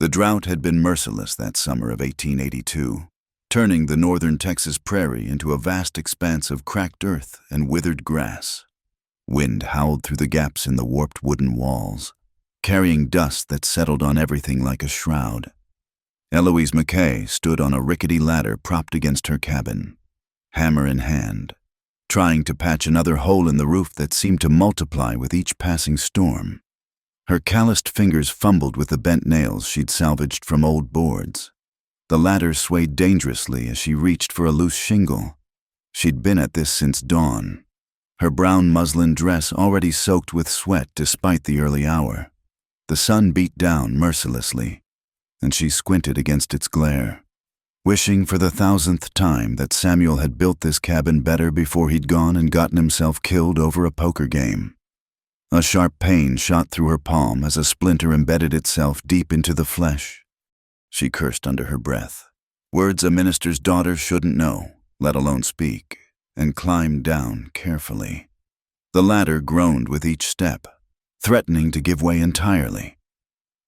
The drought had been merciless that summer of 1882, turning the northern Texas prairie into a vast expanse of cracked earth and withered grass. Wind howled through the gaps in the warped wooden walls, carrying dust that settled on everything like a shroud. Eloise McKay stood on a rickety ladder propped against her cabin, hammer in hand, trying to patch another hole in the roof that seemed to multiply with each passing storm. Her calloused fingers fumbled with the bent nails she'd salvaged from old boards. The ladder swayed dangerously as she reached for a loose shingle. She'd been at this since dawn, her brown muslin dress already soaked with sweat despite the early hour. The sun beat down mercilessly, and she squinted against its glare, wishing for the 1,000th time that Samuel had built this cabin better before he'd gone and gotten himself killed over a poker game. A sharp pain shot through her palm as a splinter embedded itself deep into the flesh. She cursed under her breath, words a minister's daughter shouldn't know, let alone speak, and climbed down carefully. The ladder groaned with each step, threatening to give way entirely.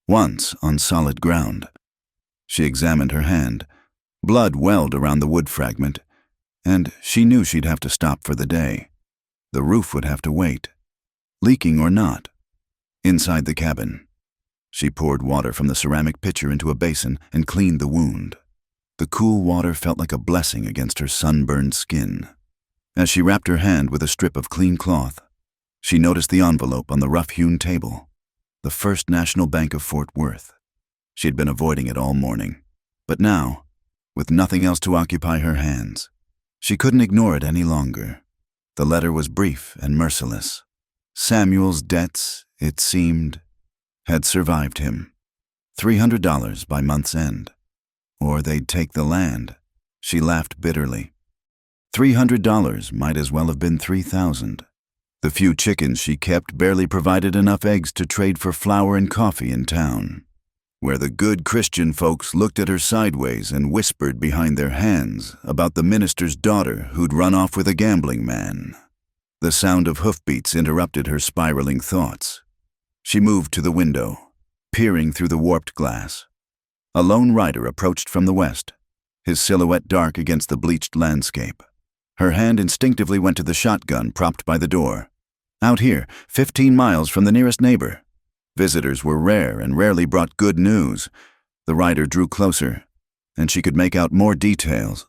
Once on solid ground, she examined her hand. Blood welled around the wood fragment, and she knew she'd have to stop for the day. The roof would have to wait. Leaking or not. Inside the cabin, she poured water from the ceramic pitcher into a basin and cleaned the wound. The cool water felt like a blessing against her sunburned skin. As she wrapped her hand with a strip of clean cloth, she noticed the envelope on the rough-hewn table. The First National Bank of Fort Worth. She'd been avoiding it all morning, but now, with nothing else to occupy her hands, she couldn't ignore it any longer. The letter was brief and merciless. Samuel's debts, it seemed, had survived him. $300 by month's end. Or they'd take the land. She laughed bitterly. $300 might as well have been $3,000. The few chickens she kept barely provided enough eggs to trade for flour and coffee in town, where the good Christian folks looked at her sideways and whispered behind their hands about the minister's daughter who'd run off with a gambling man. The sound of hoofbeats interrupted her spiraling thoughts. She moved to the window, peering through the warped glass. A lone rider approached from the west, his silhouette dark against the bleached landscape. Her hand instinctively went to the shotgun propped by the door. Out here, 15 miles from the nearest neighbor. Visitors were rare and rarely brought good news. The rider drew closer, and she could make out more details.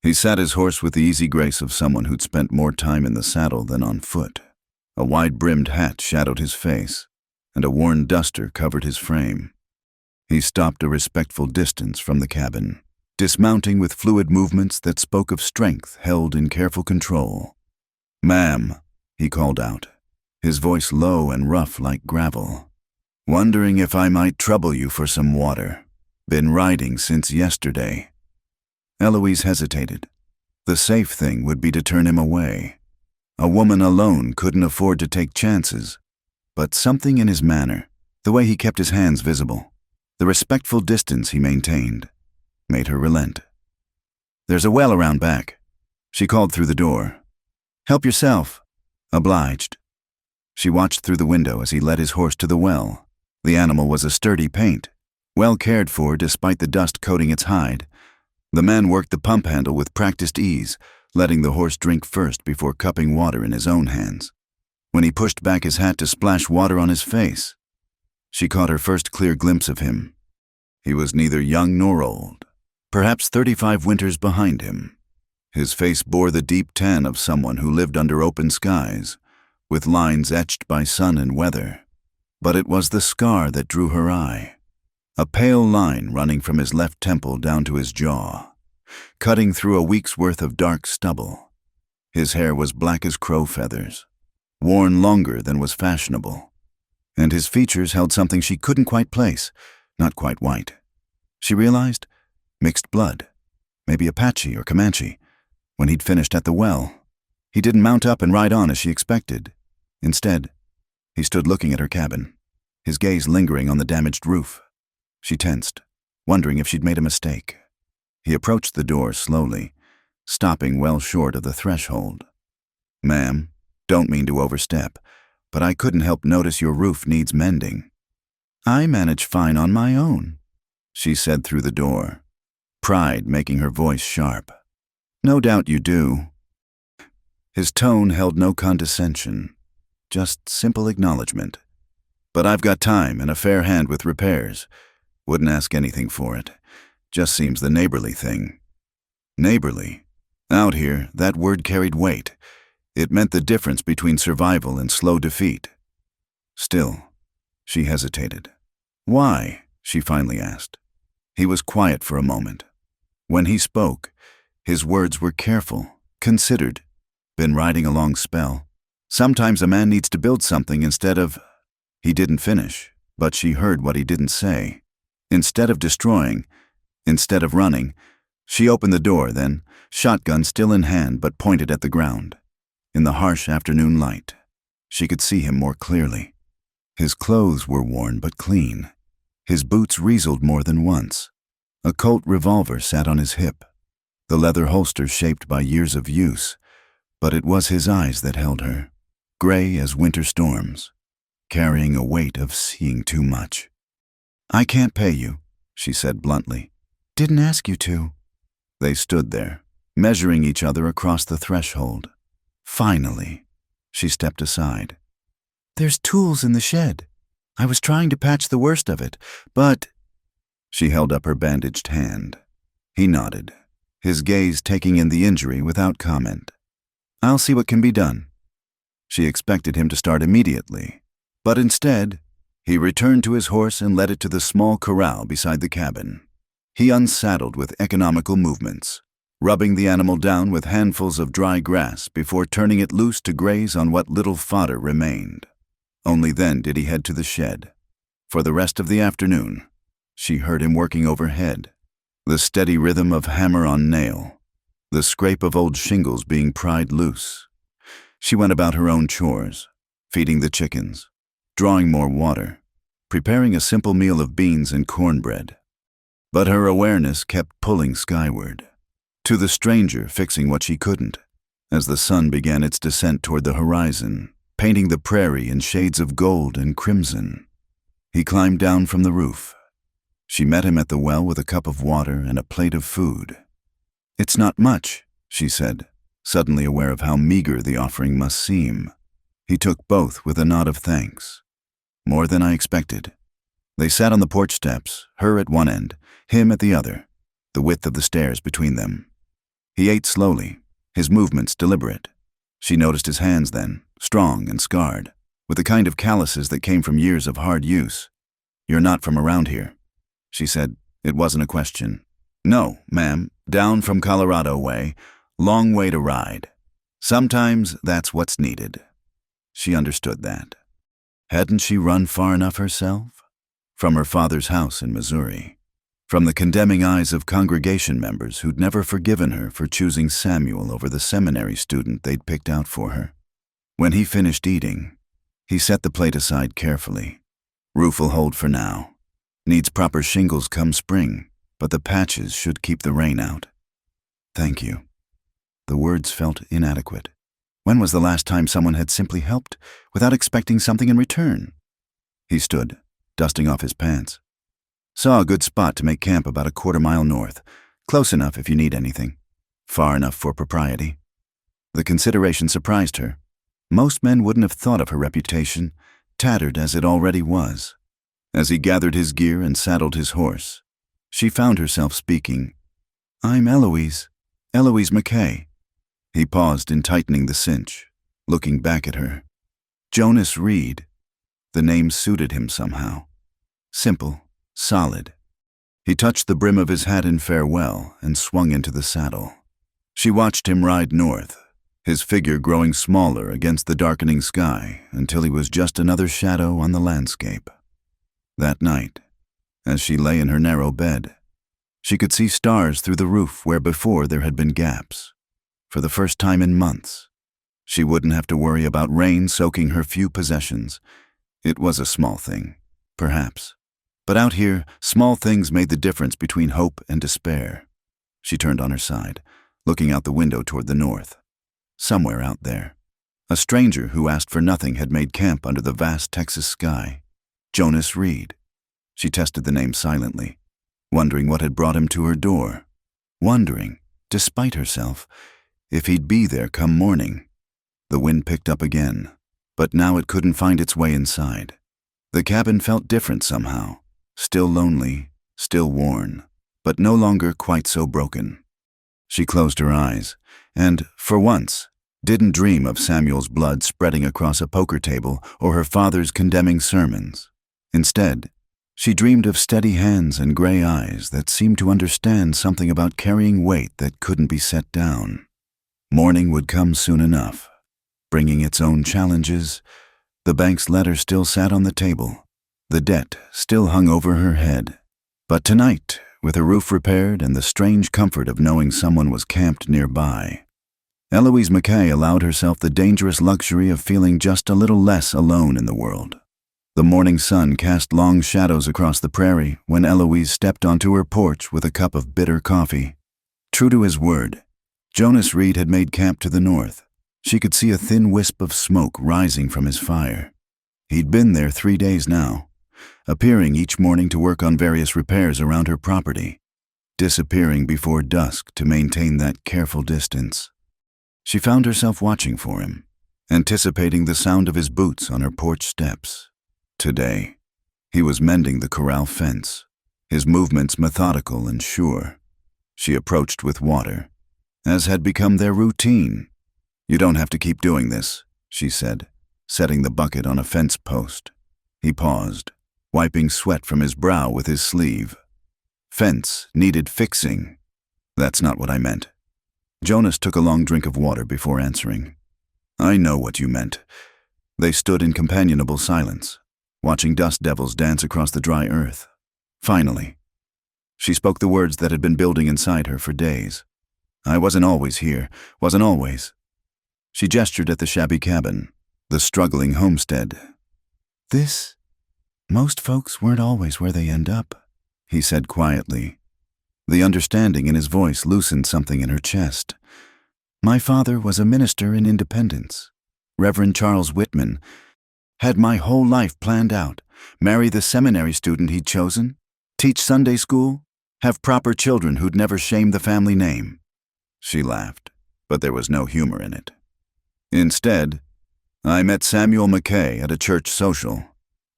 He sat his horse with the easy grace of someone who'd spent more time in the saddle than on foot. A wide-brimmed hat shadowed his face, and a worn duster covered his frame. He stopped a respectful distance from the cabin, dismounting with fluid movements that spoke of strength held in careful control. "Ma'am," he called out, his voice low and rough like gravel. "Wondering if I might trouble you for some water. Been riding since yesterday." Eloise hesitated. The safe thing would be to turn him away. A woman alone couldn't afford to take chances. But something in his manner, the way he kept his hands visible, the respectful distance he maintained, made her relent. "There's a well around back," she called through the door. "Help yourself." "Obliged." She watched through the window as he led his horse to the well. The animal was a sturdy paint, well cared for despite the dust coating its hide. The man worked the pump handle with practiced ease, letting the horse drink first before cupping water in his own hands. When he pushed back his hat to splash water on his face, she caught her first clear glimpse of him. He was neither young nor old, perhaps 35 winters behind him. His face bore the deep tan of someone who lived under open skies, with lines etched by sun and weather. But it was the scar that drew her eye. A pale line running from his left temple down to his jaw, cutting through a week's worth of dark stubble. His hair was black as crow feathers, worn longer than was fashionable, and his features held something she couldn't quite place, not quite white. She realized mixed blood, maybe Apache or Comanche. When he'd finished at the well, he didn't mount up and ride on as she expected. Instead, he stood looking at her cabin, his gaze lingering on the damaged roof. She tensed, wondering if she'd made a mistake. He approached the door slowly, stopping well short of the threshold. "Ma'am, don't mean to overstep, but I couldn't help notice your roof needs mending." "I manage fine on my own," she said through the door, pride making her voice sharp. "No doubt you do." His tone held no condescension, just simple acknowledgement. "But I've got time and a fair hand with repairs. Wouldn't ask anything for it. Just seems the neighborly thing." Neighborly. Out here, that word carried weight. It meant the difference between survival and slow defeat. Still, she hesitated. "Why?" she finally asked. He was quiet for a moment. When he spoke, his words were careful, considered. "Been riding a long spell. Sometimes a man needs to build something instead of—" He didn't finish, but she heard what he didn't say. Instead of destroying, instead of running, she opened the door then, shotgun still in hand but pointed at the ground. In the harsh afternoon light, she could see him more clearly. His clothes were worn but clean. His boots rieseled more than once. A Colt revolver sat on his hip, the leather holster shaped by years of use, but it was his eyes that held her, gray as winter storms, carrying a weight of seeing too much. "I can't pay you," she said bluntly. "Didn't ask you to." They stood there, measuring each other across the threshold. Finally, she stepped aside. "There's tools in the shed. I was trying to patch the worst of it, but—" She held up her bandaged hand. He nodded, his gaze taking in the injury without comment. "I'll see what can be done." She expected him to start immediately, but instead, he returned to his horse and led it to the small corral beside the cabin. He unsaddled with economical movements, rubbing the animal down with handfuls of dry grass before turning it loose to graze on what little fodder remained. Only then did he head to the shed. For the rest of the afternoon, she heard him working overhead, the steady rhythm of hammer on nail, the scrape of old shingles being pried loose. She went about her own chores, feeding the chickens, drawing more water, preparing a simple meal of beans and cornbread. But her awareness kept pulling skyward, to the stranger fixing what she couldn't, as the sun began its descent toward the horizon, painting the prairie in shades of gold and crimson. He climbed down from the roof. She met him at the well with a cup of water and a plate of food. "It's not much," she said, suddenly aware of how meager the offering must seem. He took both with a nod of thanks. "More than I expected." They sat on the porch steps, her at one end, him at the other, the width of the stairs between them. He ate slowly, his movements deliberate. She noticed his hands then, strong and scarred, with the kind of calluses that came from years of hard use. "You're not from around here," she said. It wasn't a question. "No, ma'am, down from Colorado way, long way to ride. Sometimes that's what's needed." She understood that. Hadn't she run far enough herself? From her father's house in Missouri. From the condemning eyes of congregation members who'd never forgiven her for choosing Samuel over the seminary student they'd picked out for her. When he finished eating, he set the plate aside carefully. "Roof'll hold for now. Needs proper shingles come spring, but the patches should keep the rain out." "Thank you." The words felt inadequate. When was the last time someone had simply helped without expecting something in return? He stood, dusting off his pants. "Saw a good spot to make camp about a quarter-mile north. Close enough if you need anything. Far enough for propriety." The consideration surprised her. Most men wouldn't have thought of her reputation, tattered as it already was. As he gathered his gear and saddled his horse, she found herself speaking. "I'm Eloise McKay." He paused in tightening the cinch, looking back at her. Jonas Reed. The name suited him somehow. Simple, solid. He touched the brim of his hat in farewell and swung into the saddle. She watched him ride north, his figure growing smaller against the darkening sky until he was just another shadow on the landscape. That night, as she lay in her narrow bed, she could see stars through the roof where before there had been gaps. For the first time in months, she wouldn't have to worry about rain soaking her few possessions. It was a small thing, perhaps. But out here, small things made the difference between hope and despair. She turned on her side, looking out the window toward the north. Somewhere out there, a stranger who asked for nothing had made camp under the vast Texas sky. Jonas Reed. She tested the name silently. wondering what had brought him to her door, wondering, despite herself, if he'd be there come morning. The wind picked up again, but now it couldn't find its way inside. The cabin felt different somehow, still lonely, still worn, but no longer quite so broken. She closed her eyes, and, for once, didn't dream of Samuel's blood spreading across a poker table or her father's condemning sermons. Instead, she dreamed of steady hands and gray eyes that seemed to understand something about carrying weight that couldn't be set down. Morning would come soon enough, bringing its own challenges. The bank's letter still sat on the table. The debt still hung over her head. But tonight, with her roof repaired and the strange comfort of knowing someone was camped nearby, Eloise McKay allowed herself the dangerous luxury of feeling just a little less alone in the world. The morning sun cast long shadows across the prairie when Eloise stepped onto her porch with a cup of bitter coffee. True to his word, Jonas Reed had made camp to the north. She could see a thin wisp of smoke rising from his fire. He'd been there 3 days now, appearing each morning to work on various repairs around her property, disappearing before dusk to maintain that careful distance. She found herself watching for him, anticipating the sound of his boots on her porch steps. Today, he was mending the corral fence, his movements methodical and sure. She approached with water, as had become their routine. "You don't have to keep doing this," she said, setting the bucket on a fence post. He paused, wiping sweat from his brow with his sleeve. "Fence needed fixing." "That's not what I meant." Jonas took a long drink of water before answering. "I know what you meant." They stood in companionable silence, watching dust devils dance across the dry earth. Finally, she spoke the words that had been building inside her for days. "I wasn't always here, wasn't always." She gestured at the shabby cabin, the struggling homestead. Most folks weren't always where they end up," he said quietly. The understanding in his voice loosened something in her chest. "My father was a minister in Independence, Reverend Charles Whitman. Had my whole life planned out, marry the seminary student he'd chosen, teach Sunday school, have proper children who'd never shame the family name." She laughed, but there was no humor in it. "Instead, I met Samuel McKay at a church social.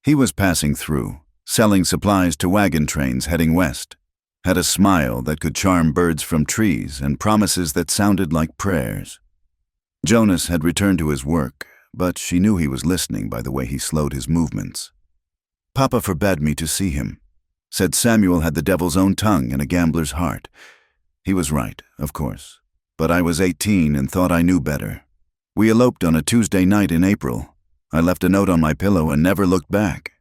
He was passing through, selling supplies to wagon trains heading west, had a smile that could charm birds from trees and promises that sounded like prayers." Jonas had returned to his work, but she knew he was listening by the way he slowed his movements. "Papa forbade me to see him. Said Samuel had the devil's own tongue and a gambler's heart. He was right, of course, but I was 18 and thought I knew better. We eloped on a Tuesday night in April. I left a note on my pillow and never looked back."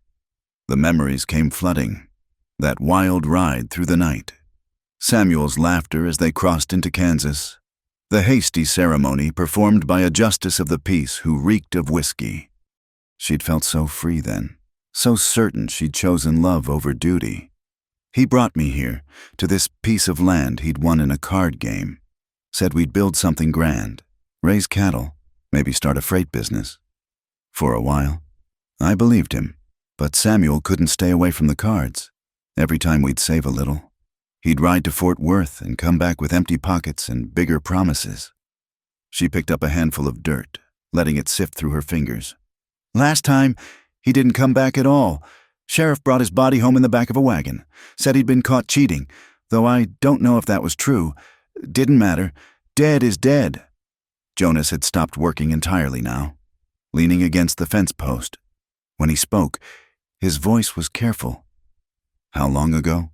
The memories came flooding. That wild ride through the night. Samuel's laughter as they crossed into Kansas. The hasty ceremony performed by a justice of the peace who reeked of whiskey. She'd felt so free then, so certain she'd chosen love over duty. He brought me here, to this piece of land he'd won in a card game. Said we'd build something grand, raise cattle, maybe start a freight business. For a while, I believed him, but Samuel couldn't stay away from the cards. Every time we'd save a little, he'd ride to Fort Worth and come back with empty pockets and bigger promises. She picked up a handful of dirt, letting it sift through her fingers. "Last time, he didn't come back at all. Sheriff brought his body home in the back of a wagon. Said he'd been caught cheating, though I don't know if that was true. Didn't matter. Dead is dead." Jonas had stopped working entirely now, leaning against the fence post. When he spoke, his voice was careful. "How long ago?"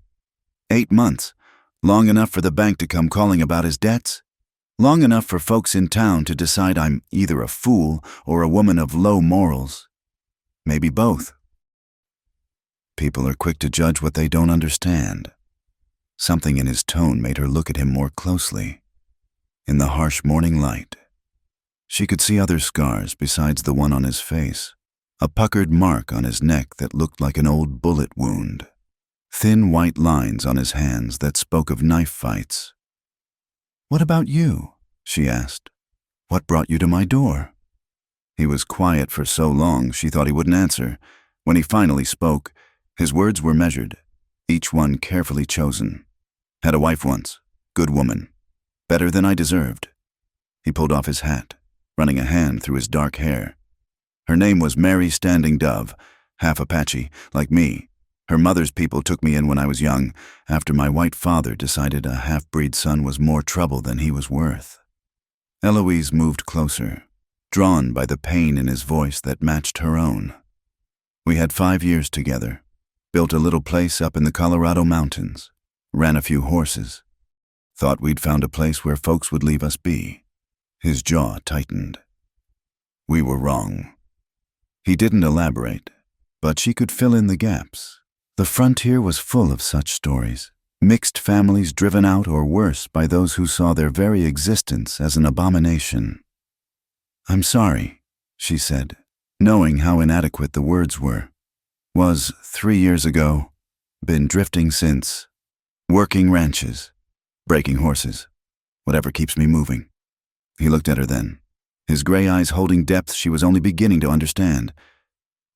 8 months. Long enough for the bank to come calling about his debts. Long enough for folks in town to decide I'm either a fool or a woman of low morals. Maybe both. People are quick to judge what they don't understand. Something in his tone made her look at him more closely. In the harsh morning light, she could see other scars besides the one on his face. A puckered mark on his neck that looked like an old bullet wound. Thin white lines on his hands that spoke of knife fights. "What about you?" she asked. "What brought you to my door?" He was quiet for so long she thought he wouldn't answer. When he finally spoke, his words were measured, each one carefully chosen. Had a wife once, good woman, better than I deserved. He pulled off his hat, running a hand through his dark hair. Her name was Mary Standing Dove, half Apache, like me. Her mother's people took me in when I was young, after my white father decided a half-breed son was more trouble than he was worth. Eloise moved closer, drawn by the pain in his voice that matched her own. We had 5 years together, built a little place up in the Colorado mountains, ran a few horses. Thought we'd found a place where folks would leave us be. His jaw tightened. We were wrong. He didn't elaborate, but she could fill in the gaps. The frontier was full of such stories, mixed families driven out or worse by those who saw their very existence as an abomination. "I'm sorry," she said, knowing how inadequate the words were. "Was 3 years ago, been drifting since, working ranches, breaking horses, whatever keeps me moving." He looked at her then, his gray eyes holding depth she was only beginning to understand.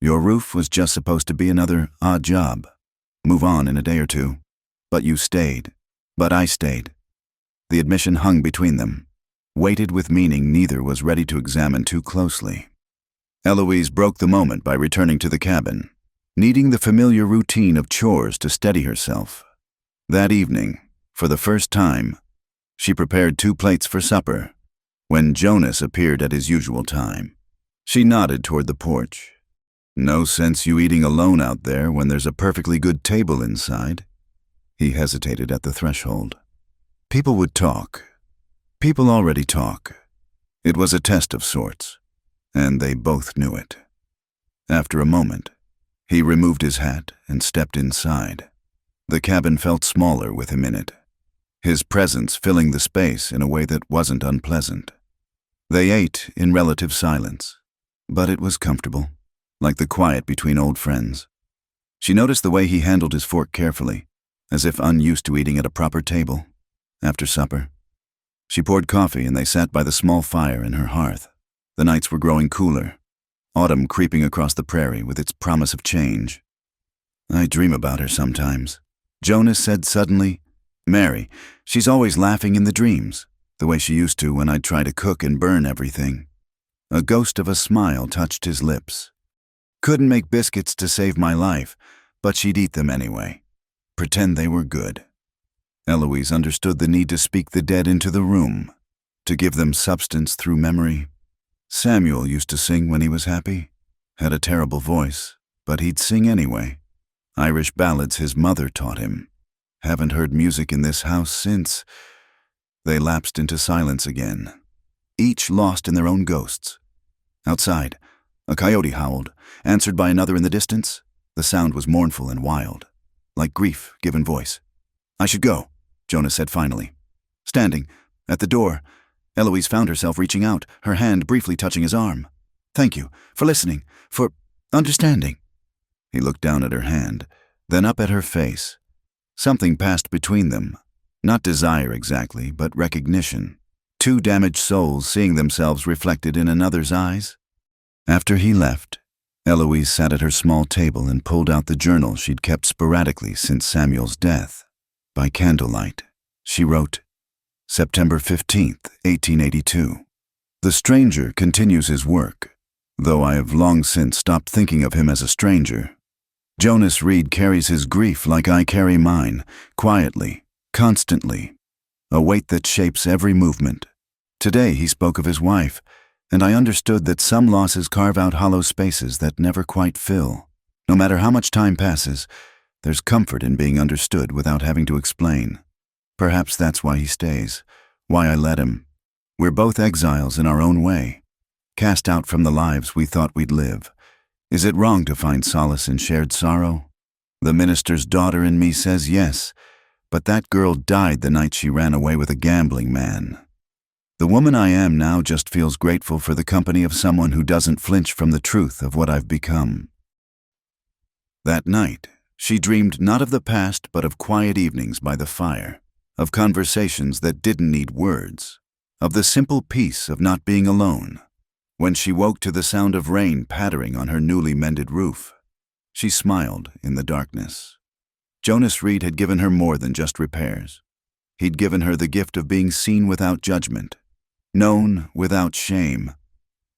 "Your roof was just supposed to be another odd job. Move on in a day or two. But you stayed. But I stayed." The admission hung between them, weighted with meaning neither was ready to examine too closely. Eloise broke the moment by returning to the cabin, needing the familiar routine of chores to steady herself. That evening, for the first time, she prepared 2 plates for supper, when Jonas appeared at his usual time. She nodded toward the porch. "No sense you eating alone out there when there's a perfectly good table inside." He hesitated at the threshold. People would talk. People already talk. It was a test of sorts, and they both knew it. After a moment, he removed his hat and stepped inside. The cabin felt smaller with him in it, his presence filling the space in a way that wasn't unpleasant. They ate in relative silence, but it was comfortable, like the quiet between old friends. She noticed the way he handled his fork carefully, as if unused to eating at a proper table. After supper, she poured coffee and they sat by the small fire in her hearth. The nights were growing cooler, autumn creeping across the prairie with its promise of change. "I dream about her sometimes," Jonas said suddenly. "Mary, she's always laughing in the dreams, the way she used to when I'd try to cook and burn everything." A ghost of a smile touched his lips. "Couldn't make biscuits to save my life, but she'd eat them anyway. Pretend they were good." Eloise understood the need to speak the dead into the room, to give them substance through memory. Samuel used to sing when he was happy. Had a terrible voice, but he'd sing anyway. Irish ballads his mother taught him. Haven't heard music in this house since. They lapsed into silence again, each lost in their own ghosts. Outside, a coyote howled, answered by another in the distance. The sound was mournful and wild, like grief given voice. "I should go," Jonas said finally. Standing at the door, Eloise found herself reaching out, her hand briefly touching his arm. "Thank you for listening, for understanding." He looked down at her hand, then up at her face. Something passed between them, not desire exactly, but recognition. 2 damaged souls seeing themselves reflected in another's eyes. After he left, Eloise sat at her small table and pulled out the journal she'd kept sporadically since Samuel's death. By candlelight, she wrote, September 15th, 1882. "The stranger continues his work, though I have long since stopped thinking of him as a stranger. Jonas Reed carries his grief like I carry mine, quietly, constantly, a weight that shapes every movement. Today he spoke of his wife, and I understood that some losses carve out hollow spaces that never quite fill. No matter how much time passes, there's comfort in being understood without having to explain. Perhaps that's why he stays, why I let him. We're both exiles in our own way, cast out from the lives we thought we'd live. Is it wrong to find solace in shared sorrow? The minister's daughter in me says yes, but that girl died the night she ran away with a gambling man. The woman I am now just feels grateful for the company of someone who doesn't flinch from the truth of what I've become." That night, she dreamed not of the past but of quiet evenings by the fire, of conversations that didn't need words, of the simple peace of not being alone. When she woke to the sound of rain pattering on her newly mended roof, she smiled in the darkness. Jonas Reed had given her more than just repairs. He'd given her the gift of being seen without judgment, known without shame.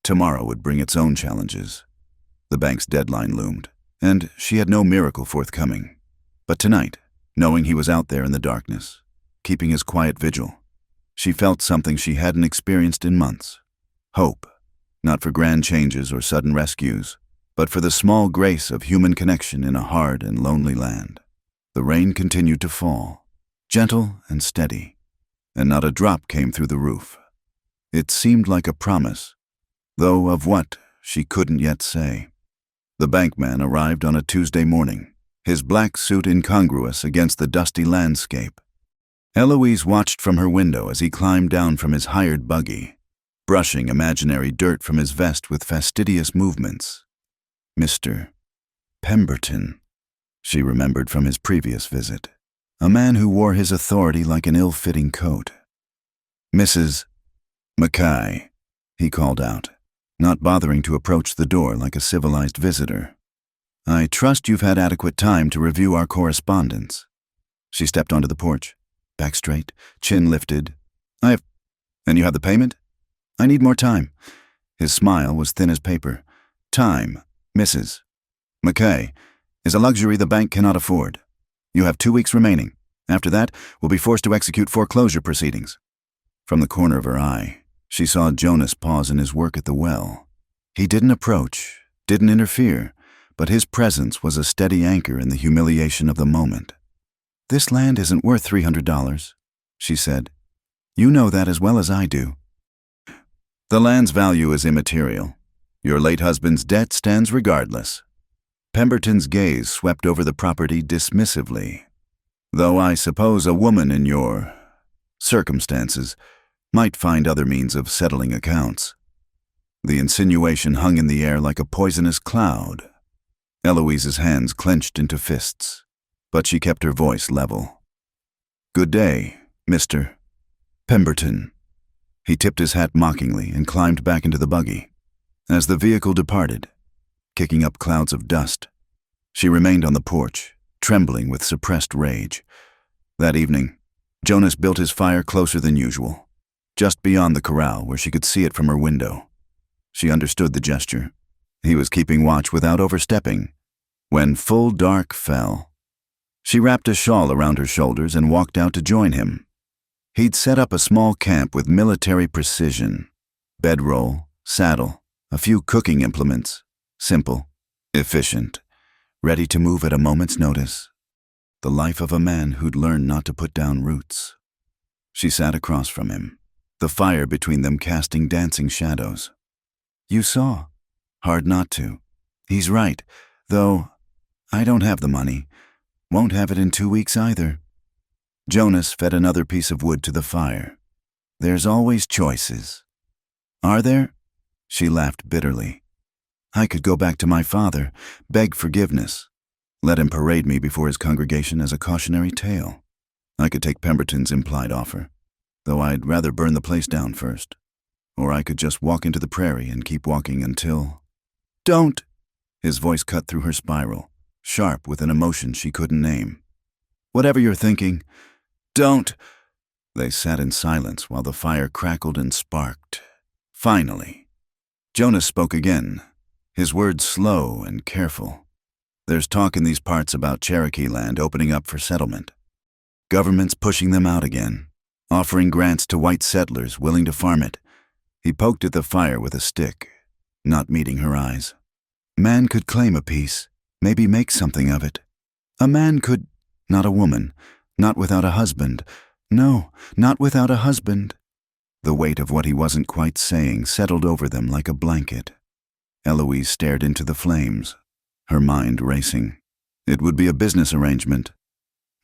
Tomorrow would bring its own challenges. The bank's deadline loomed, and she had no miracle forthcoming. But tonight, knowing he was out there in the darkness, keeping his quiet vigil, she felt something she hadn't experienced in months. Hope, not for grand changes or sudden rescues, but for the small grace of human connection in a hard and lonely land. The rain continued to fall, gentle and steady, and not a drop came through the roof. It seemed like a promise, though of what she couldn't yet say. The bankman arrived on a Tuesday morning, his black suit incongruous against the dusty landscape. Eloise watched from her window as he climbed down from his hired buggy, brushing imaginary dirt from his vest with fastidious movements. Mr. Pemberton, she remembered from his previous visit, a man who wore his authority like an ill-fitting coat. Mrs. Mackay, he called out, not bothering to approach the door like a civilized visitor. I trust you've had adequate time to review our correspondence. She stepped onto the porch, back straight, chin lifted. And you have the payment? I need more time. His smile was thin as paper. Time, Mrs. Mackay, is a luxury the bank cannot afford. You have 2 weeks remaining. After that, we'll be forced to execute foreclosure proceedings. From the corner of her eye, she saw Jonas pause in his work at the well. He didn't approach, didn't interfere, but his presence was a steady anchor in the humiliation of the moment. This land isn't worth $300, she said. You know that as well as I do. The land's value is immaterial. Your late husband's debt stands regardless. Pemberton's gaze swept over the property dismissively. Though I suppose a woman in your circumstances might find other means of settling accounts. The insinuation hung in the air like a poisonous cloud. Eloise's hands clenched into fists, but she kept her voice level. Good day, Mr. Pemberton. He tipped his hat mockingly and climbed back into the buggy. As the vehicle departed, kicking up clouds of dust, she remained on the porch, trembling with suppressed rage. That evening, Jonas built his fire closer than usual, just beyond the corral where she could see it from her window. She understood the gesture. He was keeping watch without overstepping. When full dark fell, she wrapped a shawl around her shoulders and walked out to join him. He'd set up a small camp with military precision. Bedroll, saddle, a few cooking implements. Simple, efficient, ready to move at a moment's notice. The life of a man who'd learned not to put down roots. She sat across from him, the fire between them casting dancing shadows. You saw. Hard not to. He's right, though I don't have the money. Won't have it in 2 weeks either. Jonas fed another piece of wood to the fire. There's always choices. Are there? She laughed bitterly. I could go back to my father, beg forgiveness, let him parade me before his congregation as a cautionary tale. I could take Pemberton's implied offer, though I'd rather burn the place down first. Or I could just walk into the prairie and keep walking until... Don't! His voice cut through her spiral, sharp with an emotion she couldn't name. Whatever you're thinking, don't! They sat in silence while the fire crackled and sparked. Finally, Jonas spoke again, his words slow and careful. There's talk in these parts about Cherokee land opening up for settlement. Governments pushing them out again, offering grants to white settlers willing to farm it. He poked at the fire with a stick, not meeting her eyes. Man could claim a piece, maybe make something of it. A man could, not a woman, not without a husband. No, not without a husband. The weight of what he wasn't quite saying settled over them like a blanket. Eloise stared into the flames, her mind racing. It would be a business arrangement.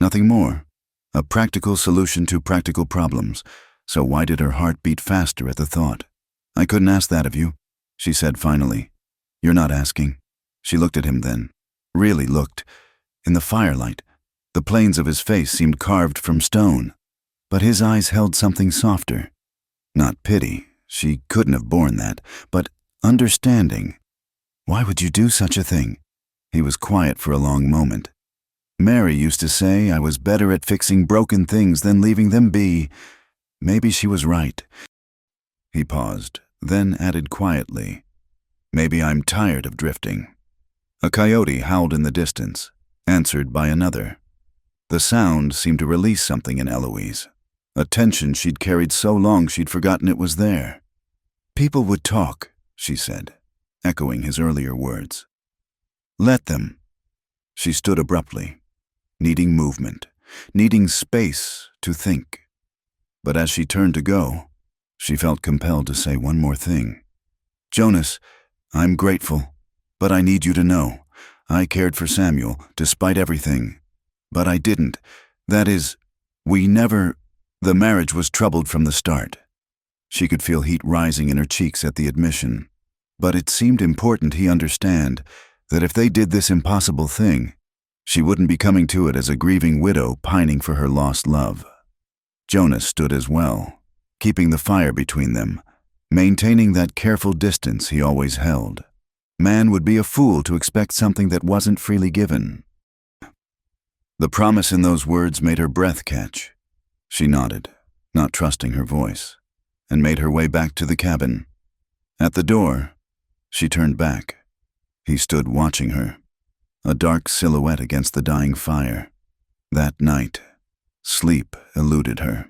Nothing more. A practical solution to practical problems. So why did her heart beat faster at the thought? I couldn't ask that of you, she said finally. You're not asking. She looked at him then. Really looked. In the firelight, the planes of his face seemed carved from stone. But his eyes held something softer. Not pity, she couldn't have borne that, but understanding. Why would you do such a thing? He was quiet for a long moment. Mary used to say I was better at fixing broken things than leaving them be. Maybe she was right. He paused, then added quietly, maybe I'm tired of drifting. A coyote howled in the distance, answered by another. The sound seemed to release something in Eloise, a tension she'd carried so long she'd forgotten it was there. People would talk, she said, echoing his earlier words. Let them. She stood abruptly, needing movement, needing space to think. But as she turned to go, she felt compelled to say one more thing. Jonas, I'm grateful, but I need you to know, I cared for Samuel, despite everything. But I didn't. That is, the marriage was troubled from the start. She could feel heat rising in her cheeks at the admission. But it seemed important he understand that if they did this impossible thing, she wouldn't be coming to it as a grieving widow pining for her lost love. Jonas stood as well, keeping the fire between them, maintaining that careful distance he always held. Man would be a fool to expect something that wasn't freely given. The promise in those words made her breath catch. She nodded, not trusting her voice, and made her way back to the cabin. At the door, she turned back. He stood watching her, a dark silhouette against the dying fire. That night, sleep eluded her.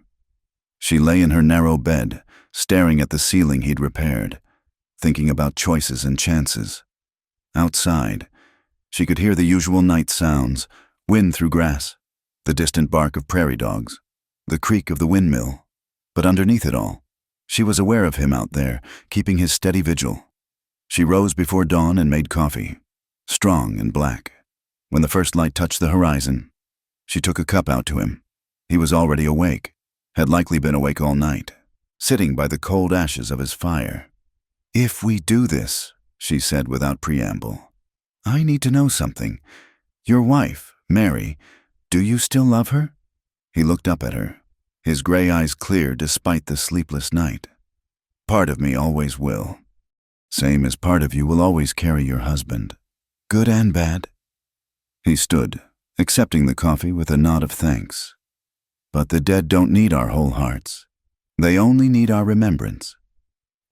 She lay in her narrow bed, staring at the ceiling he'd repaired, thinking about choices and chances. Outside, she could hear the usual night sounds, wind through grass, the distant bark of prairie dogs, the creak of the windmill. But underneath it all, she was aware of him out there, keeping his steady vigil. She rose before dawn and made coffee, strong and black. When the first light touched the horizon, she took a cup out to him. He was already awake, had likely been awake all night, sitting by the cold ashes of his fire. If we do this, she said without preamble, I need to know something. Your wife, Mary, do you still love her? He looked up at her, his gray eyes clear despite the sleepless night. Part of me always will. Same as part of you will always carry your husband, good and bad. He stood, accepting the coffee with a nod of thanks. But the dead don't need our whole hearts. They only need our remembrance.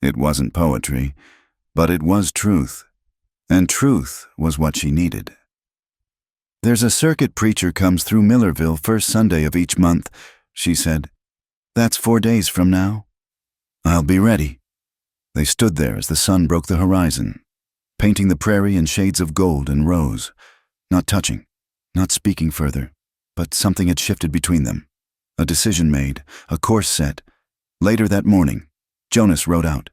It wasn't poetry, but it was truth, and truth was what she needed. There's a circuit preacher comes through Millerville first Sunday of each month, she said. That's 4 days from now. I'll be ready. They stood there as the sun broke the horizon, painting the prairie in shades of gold and rose, not touching, not speaking further, but something had shifted between them. A decision made, a course set. Later that morning, Jonas rode out,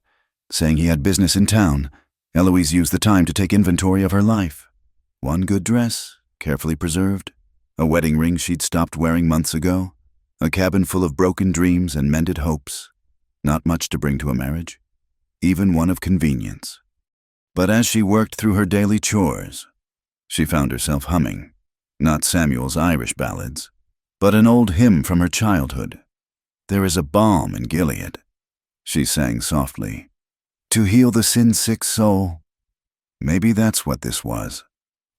saying he had business in town. Eloise used the time to take inventory of her life. One good dress, carefully preserved, a wedding ring she'd stopped wearing months ago, a cabin full of broken dreams and mended hopes. Not much to bring to a marriage, even one of convenience. But as she worked through her daily chores, she found herself humming, not Samuel's Irish ballads, but an old hymn from her childhood. There is a balm in Gilead, she sang softly, to heal the sin-sick soul. Maybe that's what this was.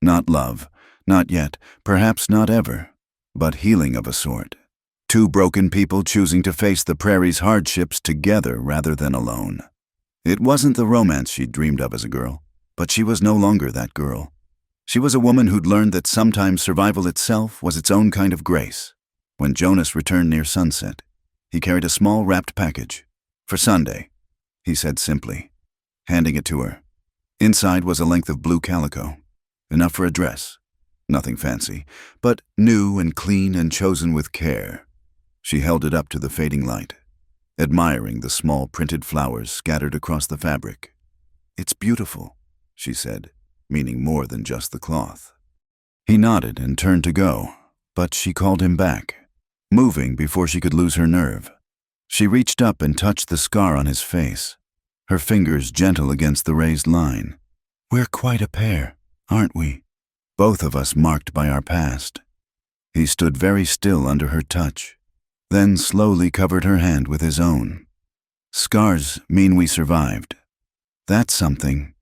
Not love, not yet, perhaps not ever, but healing of a sort. Two broken people choosing to face the prairie's hardships together rather than alone. It wasn't the romance she'd dreamed of as a girl, but she was no longer that girl. She was a woman who'd learned that sometimes survival itself was its own kind of grace. When Jonas returned near sunset, he carried a small wrapped package. For Sunday, he said simply, handing it to her. Inside was a length of blue calico, enough for a dress. Nothing fancy, but new and clean and chosen with care. She held it up to the fading light, admiring the small printed flowers scattered across the fabric. It's beautiful, she said, meaning more than just the cloth. He nodded and turned to go, but she called him back, moving before she could lose her nerve. She reached up and touched the scar on his face, her fingers gentle against the raised line. We're quite a pair, aren't we? Both of us marked by our past. He stood very still under her touch, then slowly covered her hand with his own. Scars mean we survived. That's something.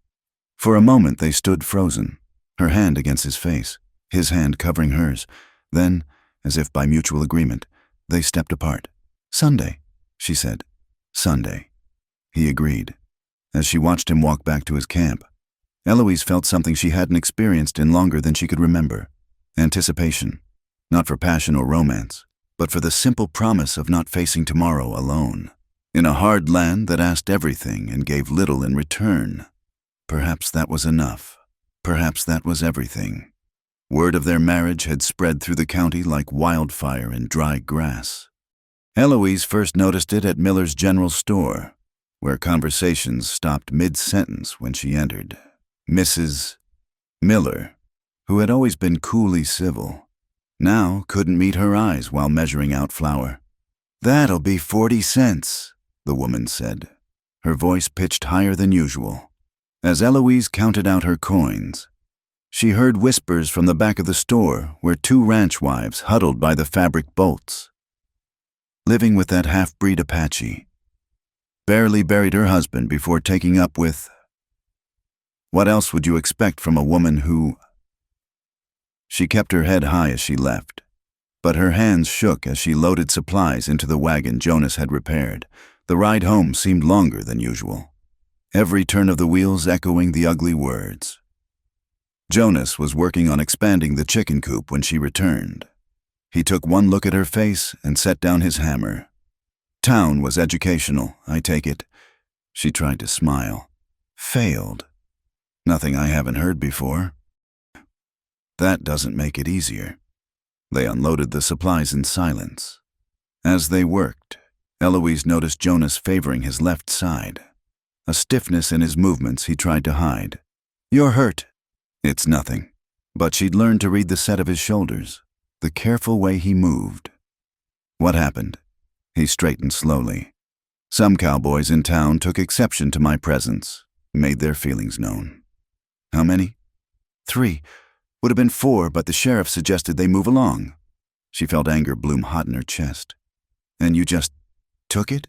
For a moment they stood frozen, her hand against his face, his hand covering hers. Then, as if by mutual agreement, they stepped apart. "Sunday," she said. "Sunday." He agreed. As she watched him walk back to his camp, Eloise felt something she hadn't experienced in longer than she could remember. Anticipation. Not for passion or romance, but for the simple promise of not facing tomorrow alone. In a hard land that asked everything and gave little in return. Perhaps that was enough. Perhaps that was everything. Word of their marriage had spread through the county like wildfire in dry grass. Eloise first noticed it at Miller's General Store, where conversations stopped mid-sentence when she entered. Mrs. Miller, who had always been coolly civil, now couldn't meet her eyes while measuring out flour. "That'll be 40 cents, the woman said, her voice pitched higher than usual. As Eloise counted out her coins, she heard whispers from the back of the store where two ranch wives huddled by the fabric bolts. Living with that half-breed Apache. Barely buried her husband before taking up with... What else would you expect from a woman who... She kept her head high as she left, but her hands shook as she loaded supplies into the wagon Jonas had repaired. The ride home seemed longer than usual, every turn of the wheels echoing the ugly words. Jonas was working on expanding the chicken coop when she returned. He took one look at her face and set down his hammer. "Town was educational, I take it." She tried to smile. "Failed. Nothing I haven't heard before." "That doesn't make it easier." They unloaded the supplies in silence. As they worked, Eloise noticed Jonas favoring his left side. A stiffness in his movements he tried to hide. "You're hurt." "It's nothing." But she'd learned to read the set of his shoulders, the careful way he moved. "What happened?" He straightened slowly. "Some cowboys in town took exception to my presence, made their feelings known." "How many?" "3. Would have been 4, but the sheriff suggested they move along." She felt anger bloom hot in her chest. "And you just took it?"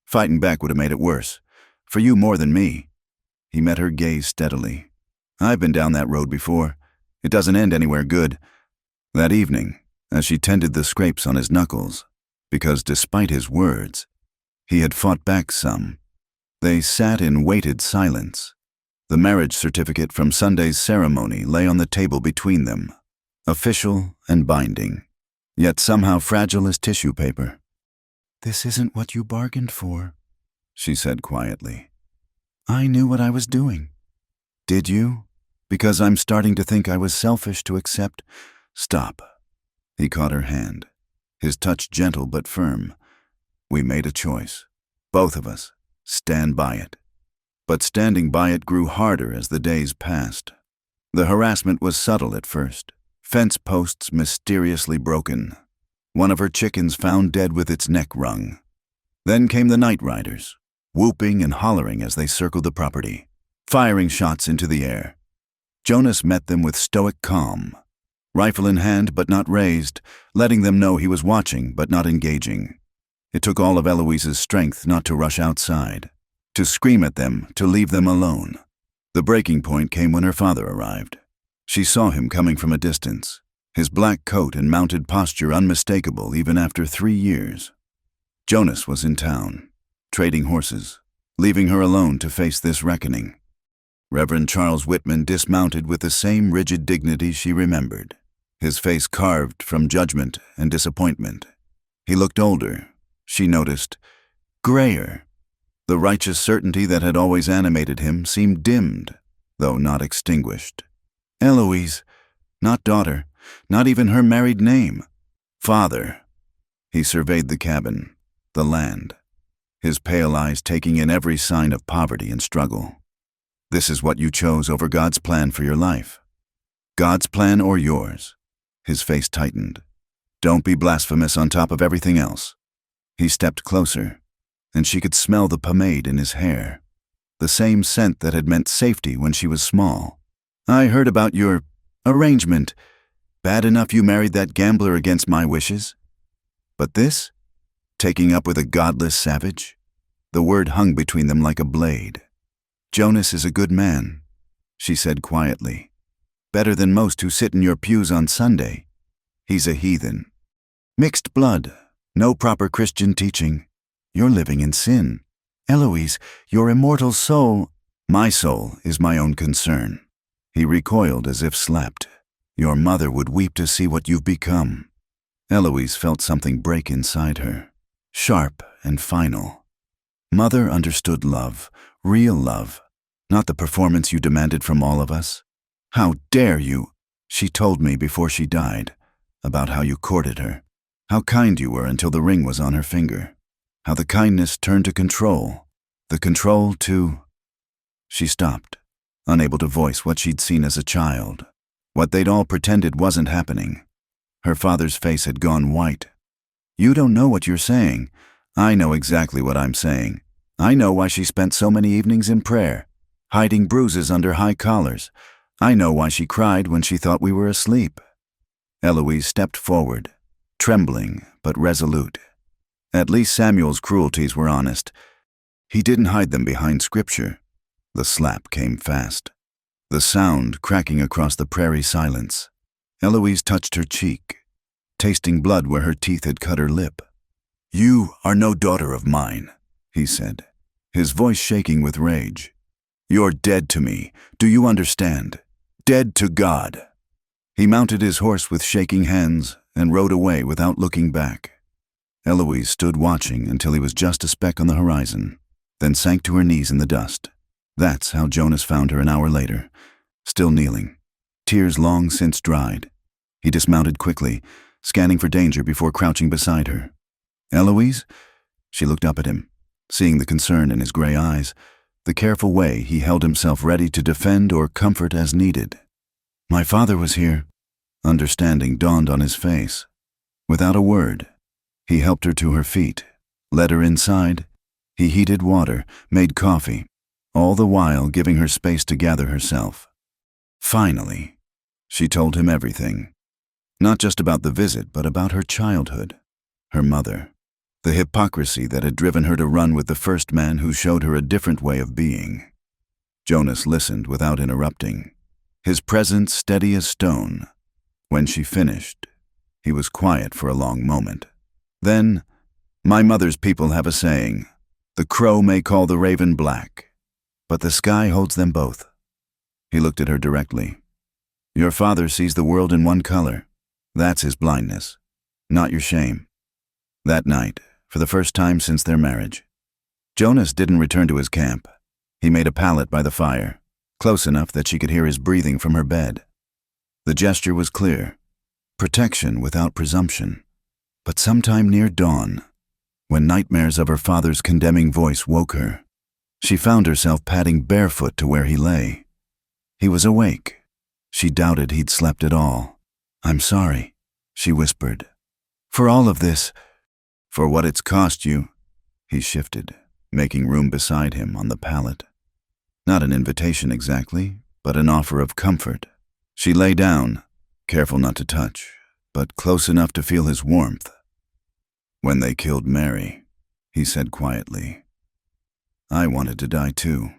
"Fighting back would have made it worse. For you more than me." He met her gaze steadily. "I've been down that road before. It doesn't end anywhere good." That evening, as she tended the scrapes on his knuckles, because despite his words, he had fought back some, they sat in weighted silence. The marriage certificate from Sunday's ceremony lay on the table between them, official and binding, yet somehow fragile as tissue paper. "This isn't what you bargained for," she said quietly. "I knew what I was doing." "Did you? Because I'm starting to think I was selfish to accept." "Stop." He caught her hand, his touch gentle but firm. "We made a choice. Both of us. Stand by it." But standing by it grew harder as the days passed. The harassment was subtle at first. Fence posts mysteriously broken. One of her chickens found dead with its neck wrung. Then came the night riders, whooping and hollering as they circled the property, firing shots into the air. Jonas met them with stoic calm, rifle in hand but not raised, letting them know he was watching but not engaging. It took all of Eloise's strength not to rush outside, to scream at them, to leave them alone. The breaking point came when her father arrived. She saw him coming from a distance, his black coat and mounted posture unmistakable even after 3 years. Jonas was in town, trading horses, leaving her alone to face this reckoning. Reverend Charles Whitman dismounted with the same rigid dignity she remembered, his face carved from judgment and disappointment. He looked older, she noticed, grayer. The righteous certainty that had always animated him seemed dimmed, though not extinguished. Eloise, not daughter, not even her married name. Father. He surveyed the cabin, the land, his pale eyes taking in every sign of poverty and struggle. This is what you chose over God's plan for your life. God's plan or yours? His face tightened. Don't be blasphemous on top of everything else. He stepped closer, and she could smell the pomade in his hair, the same scent that had meant safety when she was small. I heard about your arrangement. Bad enough you married that gambler against my wishes? But this? Taking up with a godless savage? The word hung between them like a blade. Jonas is a good man, she said quietly. better than most who sit in your pews on Sunday. He's a heathen. Mixed blood, no proper Christian teaching. You're living in sin. Eloise, your immortal soul. My soul is my own concern. He recoiled as if slapped. Your mother would weep to see what you've become. Eloise felt something break inside her, sharp and final. Mother understood love, real love, not the performance you demanded from all of us. How dare you? She told me before she died about how you courted her, how kind you were until the ring was on her finger, how the kindness turned to control, the control to... She stopped, unable to voice what she'd seen as a child, what they'd all pretended wasn't happening. Her father's face had gone white. You don't know what you're saying. I know exactly what I'm saying. I know why she spent so many evenings in prayer, hiding bruises under high collars. I know why she cried when she thought we were asleep. Eloise stepped forward, trembling but resolute. At least Samuel's cruelties were honest. He didn't hide them behind scripture. The slap came fast, the sound cracking across the prairie silence. Eloise touched her cheek, tasting blood where her teeth had cut her lip. You are no daughter of mine, he said, his voice shaking with rage. You're dead to me, do you understand? Dead to God. He mounted his horse with shaking hands and rode away without looking back. Eloise stood watching until he was just a speck on the horizon, then sank to her knees in the dust. That's how Jonas found her an hour later, still kneeling, tears long since dried. He dismounted quickly, scanning for danger before crouching beside her. Eloise? She looked up at him, seeing the concern in his gray eyes, the careful way he held himself ready to defend or comfort as needed. My father was here. Understanding dawned on his face. Without a word, he helped her to her feet, led her inside. He heated water, made coffee, all the while giving her space to gather herself. Finally, she told him everything. Not just about the visit, but about her childhood, her mother, the hypocrisy that had driven her to run with the first man who showed her a different way of being. Jonas listened without interrupting, his presence steady as stone. When she finished, he was quiet for a long moment. Then, my mother's people have a saying, the crow may call the raven black, but the sky holds them both. He looked at her directly. Your father sees the world in one color. That's his blindness, not your shame. That night, for the first time since their marriage, Jonas didn't return to his camp. He made a pallet by the fire, close enough that she could hear his breathing from her bed. The gesture was clear, protection without presumption. But sometime near dawn, when nightmares of her father's condemning voice woke her, she found herself padding barefoot to where he lay. He was awake. She doubted he'd slept at all. I'm sorry, she whispered. For all of this, for what it's cost you. He shifted, making room beside him on the pallet. Not an invitation exactly, but an offer of comfort. She lay down, careful not to touch, but close enough to feel his warmth. When they killed Mary, he said quietly, I wanted to die too.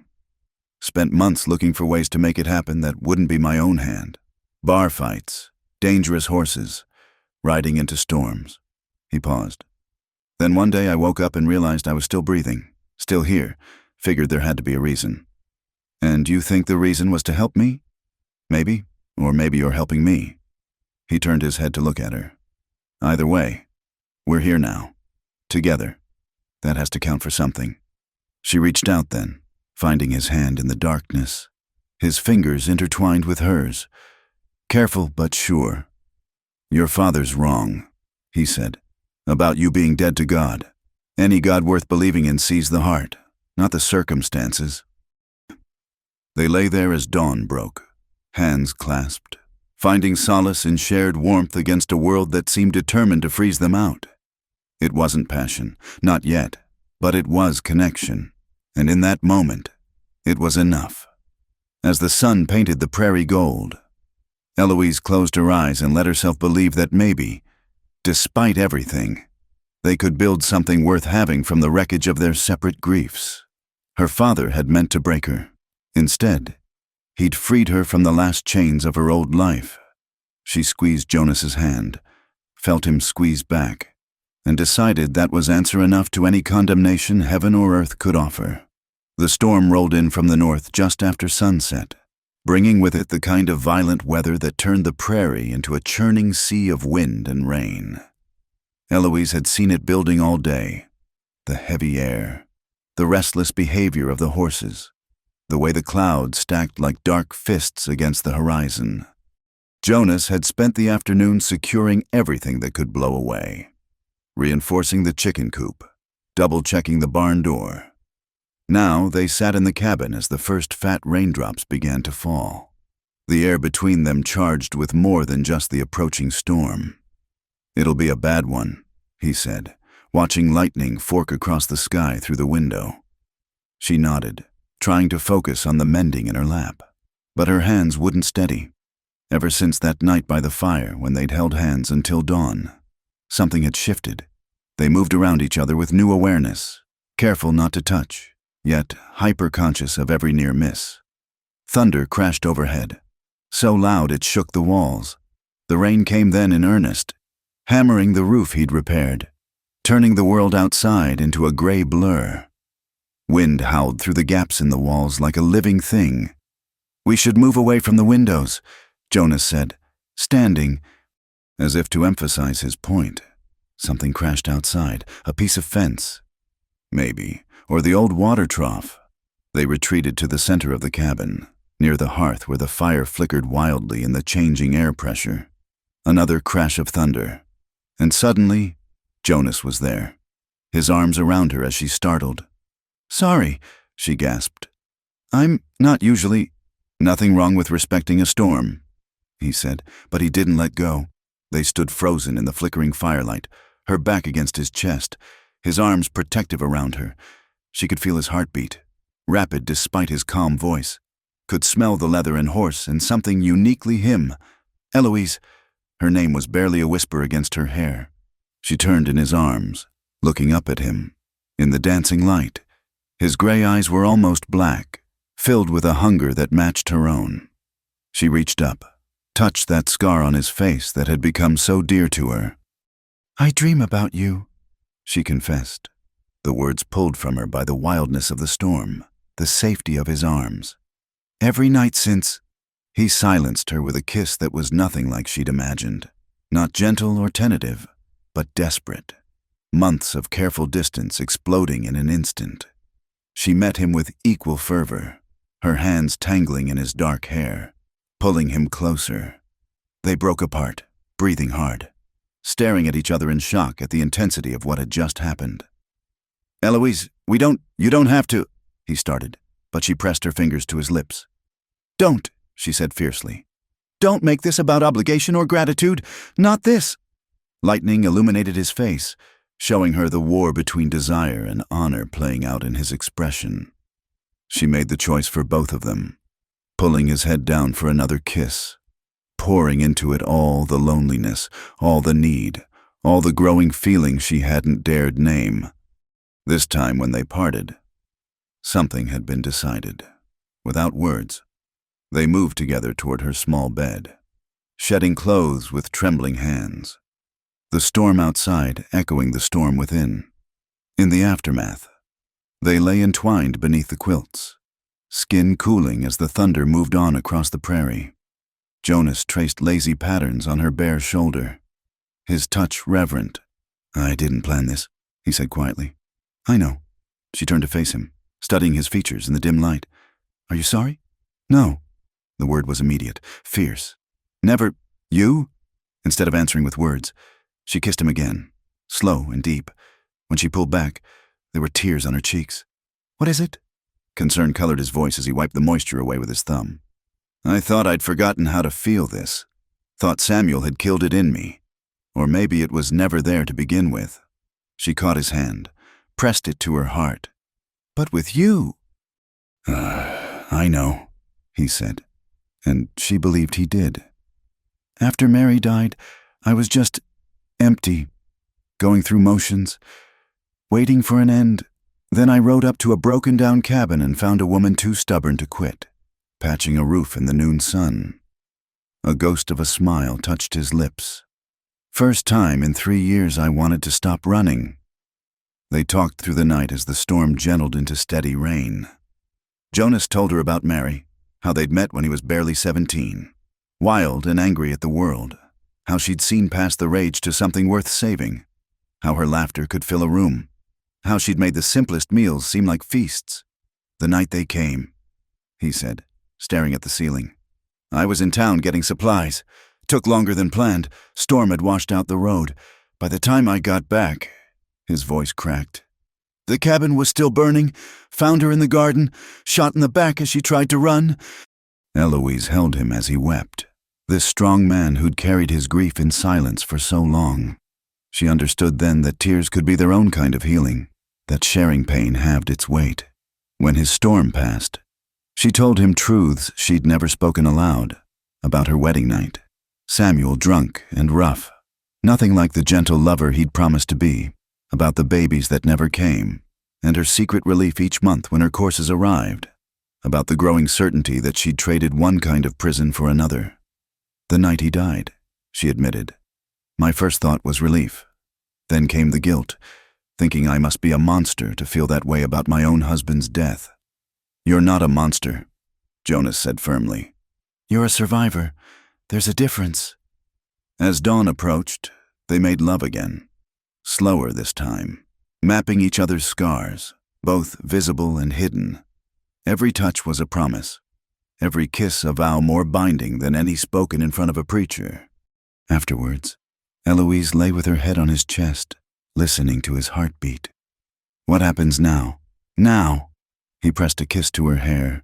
Spent months looking for ways to make it happen that wouldn't be my own hand. Bar fights, dangerous horses, riding into storms. He paused. Then one day I woke up and realized I was still breathing, still here, figured there had to be a reason. And you think the reason was to help me? Maybe, or maybe you're helping me. He turned his head to look at her. Either way, we're here now, together. That has to count for something. She reached out then, finding his hand in the darkness, his fingers intertwined with hers. Careful but sure. Your father's wrong, he said, about you being dead to God. Any God worth believing in sees the heart, not the circumstances. They lay there as dawn broke, hands clasped, finding solace in shared warmth against a world that seemed determined to freeze them out. It wasn't passion, not yet, but it was connection, and in that moment, it was enough. As the sun painted the prairie gold, Eloise closed her eyes and let herself believe that maybe, despite everything, they could build something worth having from the wreckage of their separate griefs. Her father had meant to break her. Instead, He'd freed her from the last chains of her old life. She squeezed Jonas's hand, felt him squeeze back, and decided that was answer enough to any condemnation heaven or earth could offer. The storm rolled in from the north just after sunset, bringing with it the kind of violent weather that turned the prairie into a churning sea of wind and rain. Eloise had seen it building all day. The heavy air, the restless behavior of the horses, the way the clouds stacked like dark fists against the horizon. Jonas had spent the afternoon securing everything that could blow away, reinforcing the chicken coop, double-checking the barn door. Now they sat in the cabin as the first fat raindrops began to fall, the air between them charged with more than just the approaching storm. "It'll be a bad one," he said, watching lightning fork across the sky through the window. She nodded, trying to focus on the mending in her lap, but her hands wouldn't steady. Ever since that night by the fire when they'd held hands until dawn, something had shifted. They moved around each other with new awareness, careful not to touch, yet hyper-conscious of every near miss. Thunder crashed overhead, so loud it shook the walls. The rain came then in earnest, hammering the roof he'd repaired, turning the world outside into a gray blur. Wind howled through the gaps in the walls like a living thing. "We should move away from the windows," Jonas said, standing, as if to emphasize his point. Something crashed outside, a piece of fence. Maybe, or the old water trough. They retreated to the center of the cabin, near the hearth where the fire flickered wildly in the changing air pressure. Another crash of thunder. And suddenly, Jonas was there, his arms around her as she startled. "Sorry," she gasped. "I'm not usually—" "Nothing wrong with respecting a storm," he said, but he didn't let go. They stood frozen in the flickering firelight, her back against his chest, his arms protective around her. She could feel his heartbeat, rapid despite his calm voice, could smell the leather and horse and something uniquely him. "Eloise," her name was barely a whisper against her hair. She turned in his arms, looking up at him. In the dancing light, his gray eyes were almost black, filled with a hunger that matched her own. She reached up, touched that scar on his face that had become so dear to her. "I dream about you," she confessed, the words pulled from her by the wildness of the storm, the safety of his arms. "Every night since—" He silenced her with a kiss that was nothing like she'd imagined, not gentle or tentative, but desperate. Months of careful distance exploding in an instant. She met him with equal fervor, her hands tangling in his dark hair, pulling him closer. They broke apart, breathing hard, staring at each other in shock at the intensity of what had just happened. "Eloise, you don't have to," he started, but she pressed her fingers to his lips. "Don't," she said fiercely. "Don't make this about obligation or gratitude. Not this." Lightning illuminated his face, showing her the war between desire and honor playing out in his expression. She made the choice for both of them, pulling his head down for another kiss, pouring into it all the loneliness, all the need, all the growing feeling she hadn't dared name. This time when they parted, something had been decided. Without words, they moved together toward her small bed, shedding clothes with trembling hands. The storm outside echoing the storm within. In the aftermath, they lay entwined beneath the quilts, skin cooling as the thunder moved on across the prairie. Jonas traced lazy patterns on her bare shoulder, his touch reverent. "I didn't plan this," he said quietly. "I know." She turned to face him, studying his features in the dim light. "Are you sorry?" "No." The word was immediate, fierce. "Never— You?" Instead of answering with words, she kissed him again, slow and deep. When she pulled back, there were tears on her cheeks. "What is it?" Concern colored his voice as he wiped the moisture away with his thumb. "I thought I'd forgotten how to feel this. Thought Samuel had killed it in me. Or maybe it was never there to begin with." She caught his hand, pressed it to her heart. "But with you—" "I know," he said, and she believed he did. "After Mary died, I was just empty, going through motions, waiting for an end. Then I rode up to a broken-down cabin and found a woman too stubborn to quit. patching a roof in the noon sun. A ghost of a smile touched his lips. First time in 3 years I wanted to stop running. They talked through the night as the storm gentled into steady rain. Jonas told her about Mary, how they'd met when he was barely 17, wild and angry at the world, how she'd seen past the rage to something worth saving, how her laughter could fill a room, how she'd made the simplest meals seem like feasts. The night they came, he said, staring at the ceiling. I was in town getting supplies. Took longer than planned. Storm had washed out the road. By the time I got back, his voice cracked. The cabin was still burning. Found her in the garden, shot in the back as she tried to run. Eloise held him as he wept. This strong man who'd carried his grief in silence for so long. She understood then that tears could be their own kind of healing, that sharing pain halved its weight. When his storm passed, she told him truths she'd never spoken aloud, about her wedding night. Samuel drunk and rough, nothing like the gentle lover he'd promised to be, about the babies that never came, and her secret relief each month when her courses arrived, about the growing certainty that she'd traded one kind of prison for another. The night he died, she admitted. My first thought was relief. Then came the guilt, thinking I must be a monster to feel that way about my own husband's death. You're not a monster, Jonas said firmly. You're a survivor. There's a difference. As dawn approached, they made love again. Slower this time, mapping each other's scars, both visible and hidden. Every touch was a promise. Every kiss a vow more binding than any spoken in front of a preacher. Afterwards, Eloise lay with her head on his chest, listening to his heartbeat. What happens now? Now! He pressed a kiss to her hair.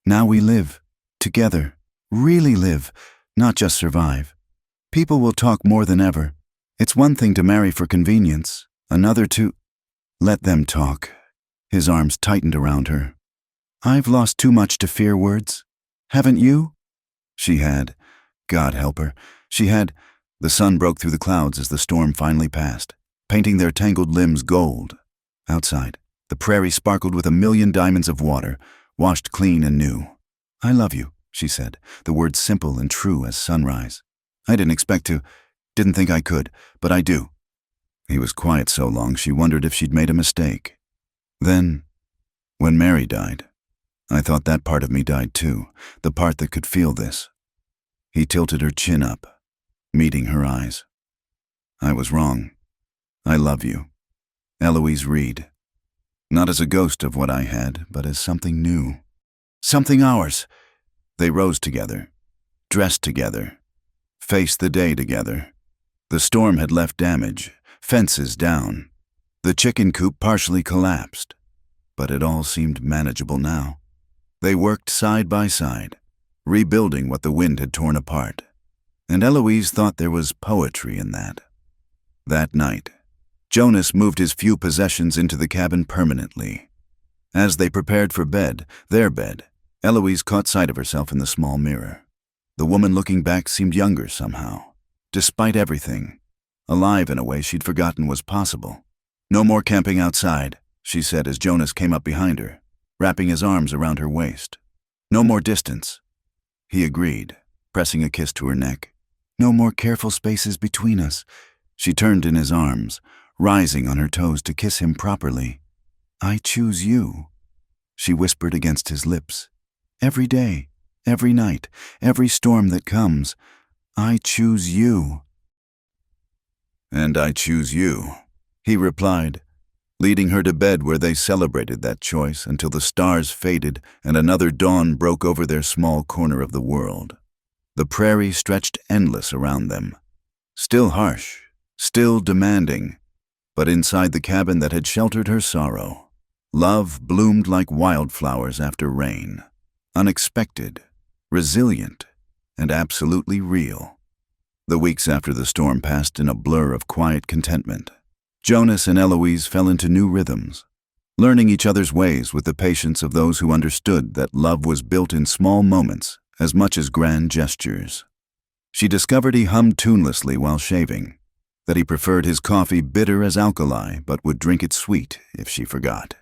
Now we live. Together. Really live. Not just survive. People will talk more than ever. It's one thing to marry for convenience, another to... Let them talk. His arms tightened around her. I've lost too much to fear words. Haven't you? She had. God help her. She had. The sun broke through the clouds as the storm finally passed, painting their tangled limbs gold. Outside, the prairie sparkled with 1,000,000 diamonds of water, washed clean and new. I love you, she said, the words simple and true as sunrise. I didn't expect to, didn't think I could, but I do. He was quiet so long she wondered if she'd made a mistake. Then, when Mary died, I thought that part of me died too, the part that could feel this. He tilted her chin up, meeting her eyes. I was wrong. I love you. Eloise Reed. Not as a ghost of what I had, but as something new. Something ours. They rose together, dressed together, faced the day together. The storm had left damage, fences down. The chicken coop partially collapsed, but it all seemed manageable now. They worked side by side, rebuilding what the wind had torn apart. And Eloise thought there was poetry in that. That night, Jonas moved his few possessions into the cabin permanently. As they prepared for bed, their bed, Eloise caught sight of herself in the small mirror. The woman looking back seemed younger somehow, despite everything, alive in a way she'd forgotten was possible. No more camping outside, she said as Jonas came up behind her, wrapping his arms around her waist. No more distance. He agreed, pressing a kiss to her neck. No more careful spaces between us. She turned in his arms, rising on her toes to kiss him properly. I choose you, she whispered against his lips. Every day, every night, every storm that comes, I choose you. And I choose you, he replied, leading her to bed where they celebrated that choice until the stars faded and another dawn broke over their small corner of the world. The prairie stretched endless around them, still harsh, still demanding, but inside the cabin that had sheltered her sorrow, love bloomed like wildflowers after rain, unexpected, resilient, and absolutely real. The weeks after the storm passed in a blur of quiet contentment. Jonas and Eloise fell into new rhythms, learning each other's ways with the patience of those who understood that love was built in small moments as much as grand gestures. She discovered he hummed tunelessly while shaving, that he preferred his coffee bitter as alkali but would drink it sweet if she forgot.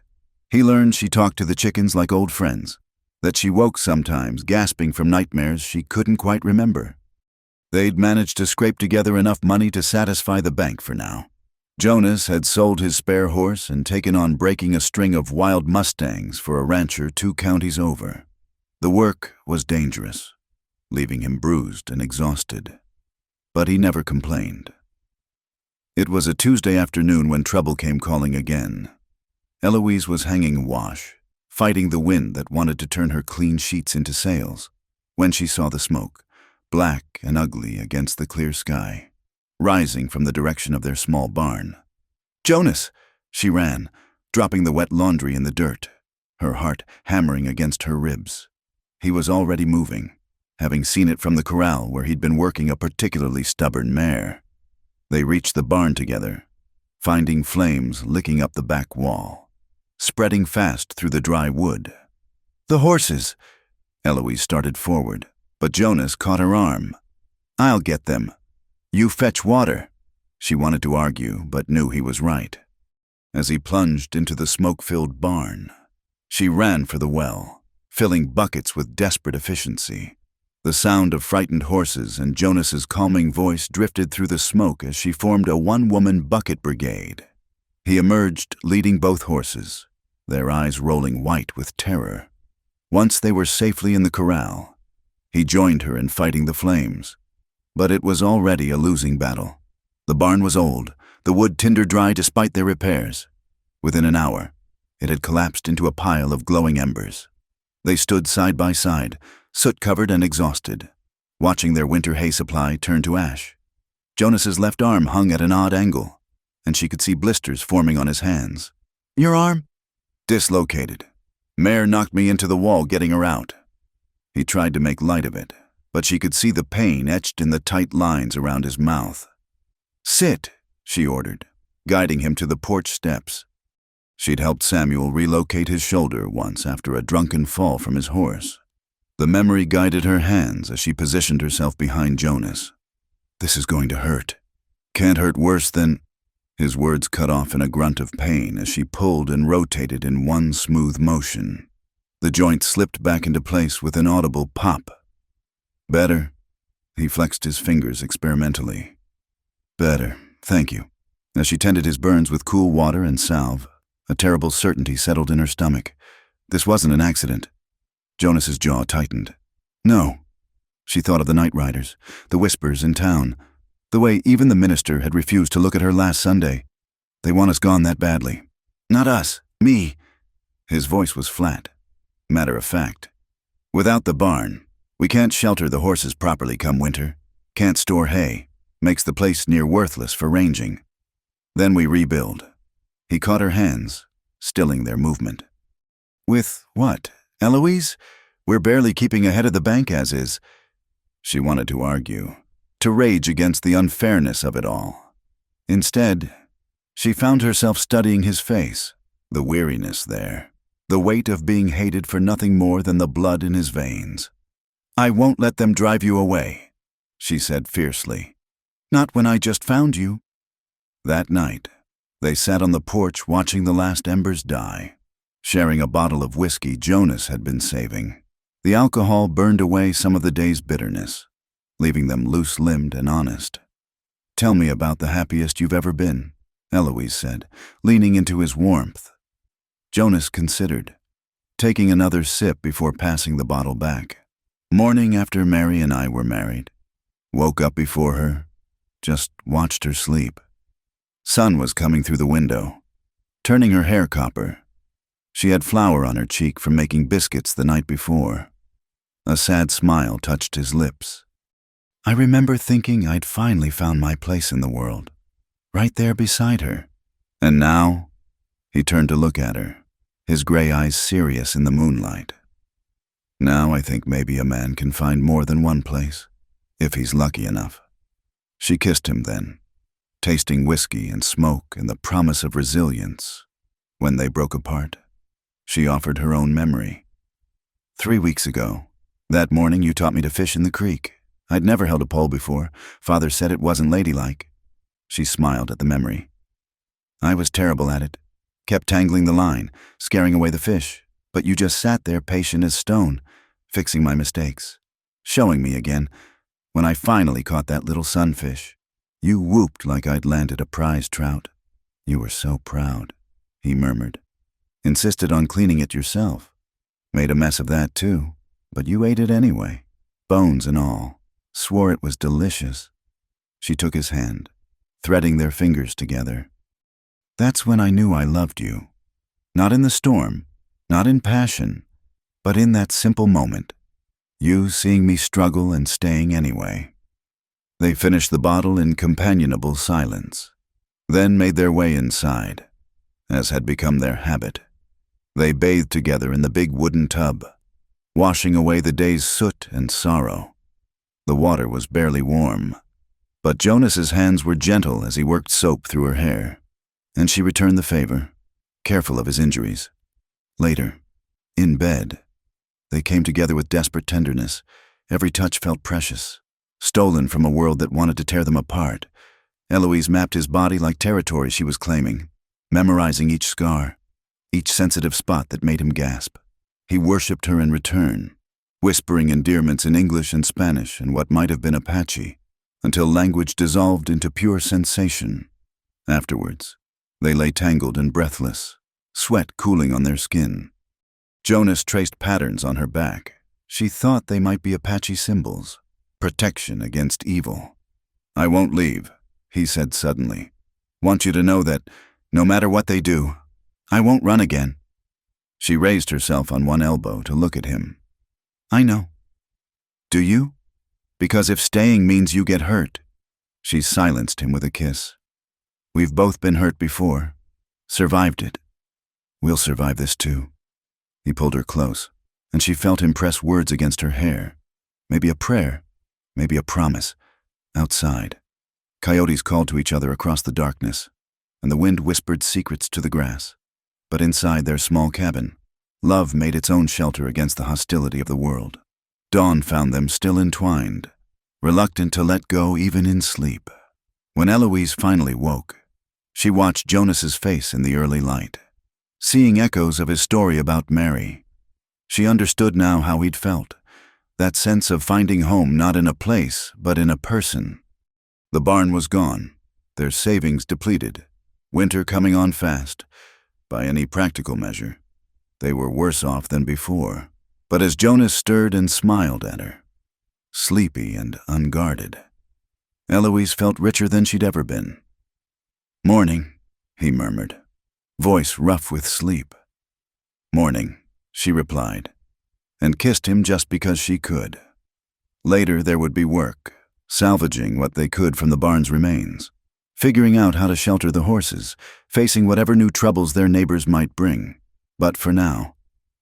He learned she talked to the chickens like old friends, that she woke sometimes, gasping from nightmares she couldn't quite remember. They'd managed to scrape together enough money to satisfy the bank for now. Jonas had sold his spare horse and taken on breaking a string of wild mustangs for a rancher 2 counties over. The work was dangerous, leaving him bruised and exhausted, but he never complained. It was a Tuesday afternoon when trouble came calling again. Eloise was hanging awash, fighting the wind that wanted to turn her clean sheets into sails, when she saw the smoke, black and ugly against the clear sky, rising from the direction of their small barn. "Jonas!" She ran, dropping the wet laundry in the dirt, her heart hammering against her ribs. He was already moving, having seen it from the corral where he'd been working a particularly stubborn mare. They reached the barn together, finding flames licking up the back wall, spreading fast through the dry wood. "The horses!" Eloise started forward, but Jonas caught her arm. "I'll get them. You fetch water." She wanted to argue, but knew he was right. As he plunged into the smoke-filled barn, she ran for the well, filling buckets with desperate efficiency. The sound of frightened horses and Jonas's calming voice drifted through the smoke as she formed a one-woman bucket brigade. He emerged leading both horses, their eyes rolling white with terror. Once they were safely in the corral, he joined her in fighting the flames. But it was already a losing battle. The barn was old, the wood tinder dry despite their repairs. Within an hour, it had collapsed into a pile of glowing embers. They stood side by side, soot-covered and exhausted, watching their winter hay supply turn to ash. Jonas's left arm hung at an odd angle, and she could see blisters forming on his hands. "Your arm?" "Dislocated. Mare knocked me into the wall getting her out." He tried to make light of it, but she could see the pain etched in the tight lines around his mouth. "Sit," she ordered, guiding him to the porch steps. She'd helped Samuel relocate his shoulder once after a drunken fall from his horse. The memory guided her hands as she positioned herself behind Jonas. "This is going to hurt." "Can't hurt worse than—" His words cut off in a grunt of pain as she pulled and rotated in one smooth motion. The joint slipped back into place with an audible pop. "Better?" He flexed his fingers experimentally. "Better, thank you." As she tended his burns with cool water and salve, a terrible certainty settled in her stomach. This wasn't an accident. Jonas's jaw tightened. "No." She thought of the night riders, the whispers in town, the way even the minister had refused to look at her last Sunday. "They want us gone that badly." "Not us, me." His voice was flat, matter of fact. "Without the barn, we can't shelter the horses properly come winter, can't store hay, makes the place near worthless for ranging. Then we rebuild." He caught her hands, stilling their movement. "With what, Eloise? We're barely keeping ahead of the bank as is." She wanted to argue, to rage against the unfairness of it all. Instead, she found herself studying his face, the weariness there, the weight of being hated for nothing more than the blood in his veins. "I won't let them drive you away," she said fiercely. "Not when I just found you." That night, they sat on the porch watching the last embers die, sharing a bottle of whiskey Jonas had been saving. The alcohol burned away some of the day's bitterness, leaving them loose-limbed and honest. "Tell me about the happiest you've ever been," Eloise said, leaning into his warmth. Jonas considered, taking another sip before passing the bottle back. "Morning after Mary and I were married. Woke up before her, just watched her sleep. Sun was coming through the window, turning her hair copper. She had flour on her cheek from making biscuits the night before. A sad smile touched his lips. I remember thinking I'd finally found my place in the world, right there beside her. And now?" He turned to look at her, his gray eyes serious in the moonlight. "Now I think maybe a man can find more than one place, if he's lucky enough." She kissed him then, tasting whiskey and smoke and the promise of resilience. When they broke apart, she offered her own memory. 3 weeks ago, that morning you taught me to fish in the creek. I'd never held a pole before. Father said it wasn't ladylike." She smiled at the memory. "I was terrible at it. Kept tangling the line, scaring away the fish. But you just sat there patient as stone, fixing my mistakes, showing me again. When I finally caught that little sunfish, you whooped like I'd landed a prize trout. You were so proud, he murmured. Insisted on cleaning it yourself. Made a mess of that too, but you ate it anyway, bones and all. Swore it was delicious. She took his hand, threading their fingers together. That's when I knew I loved you. Not in the storm, not in passion, but in that simple moment. You seeing me struggle and staying anyway. They finished the bottle in companionable silence, then made their way inside, as had become their habit. They bathed together in the big wooden tub, washing away the day's soot and sorrow. The water was barely warm, but Jonas's hands were gentle as he worked soap through her hair, and she returned the favor, careful of his injuries. Later, in bed, they came together with desperate tenderness. Every touch felt precious, stolen from a world that wanted to tear them apart. Eloise mapped his body like territory she was claiming, memorizing each scar, each sensitive spot that made him gasp. He worshipped her in return, whispering endearments in English and Spanish and what might have been Apache, until language dissolved into pure sensation. Afterwards, they lay tangled and breathless, sweat cooling on their skin. Jonas traced patterns on her back. She thought they might be Apache symbols, protection against evil. I won't leave, he said suddenly. Want you to know that, no matter what they do, I won't run again. She raised herself on one elbow to look at him. I know. Do you? Because if staying means you get hurt. She silenced him with a kiss. We've both been hurt before, survived it. We'll survive this too. He pulled her close, and she felt him press words against her hair. Maybe a prayer, maybe a promise. Outside, coyotes called to each other across the darkness, and the wind whispered secrets to the grass. But inside their small cabin, love made its own shelter against the hostility of the world. Dawn found them still entwined, reluctant to let go even in sleep. When Eloise finally woke, she watched Jonas's face in the early light, seeing echoes of his story about Mary. She understood now how he'd felt, that sense of finding home not in a place, but in a person. The barn was gone, their savings depleted, winter coming on fast. By any practical measure, they were worse off than before. But as Jonas stirred and smiled at her, sleepy and unguarded, Eloise felt richer than she'd ever been. Morning, he murmured, voice rough with sleep. Morning, she replied, and kissed him just because she could. Later there would be work, salvaging what they could from the barn's remains, figuring out how to shelter the horses, facing whatever new troubles their neighbors might bring. But for now,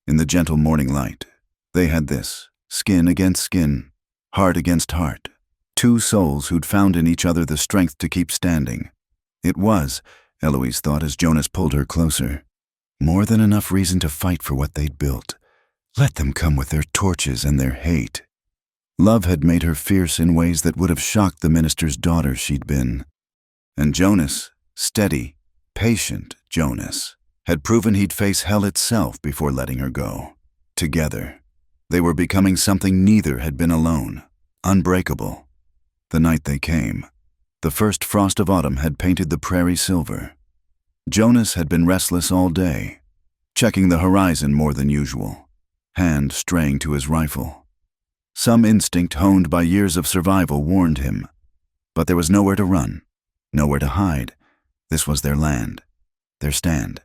in the gentle morning light, they had this, skin against skin, heart against heart, two souls who'd found in each other the strength to keep standing. It was, Eloise thought as Jonas pulled her closer, more than enough reason to fight for what they'd built. Let them come with their torches and their hate. Love had made her fierce in ways that would have shocked the minister's daughter she'd been. And Jonas, steady, patient Jonas, had proven he'd face hell itself before letting her go. Together, they were becoming something neither had been alone, unbreakable. The night they came, the first frost of autumn had painted the prairie silver. Jonas had been restless all day, checking the horizon more than usual, hand straying to his rifle. Some instinct honed by years of survival warned him, but there was nowhere to run, nowhere to hide. This was their land, their stand.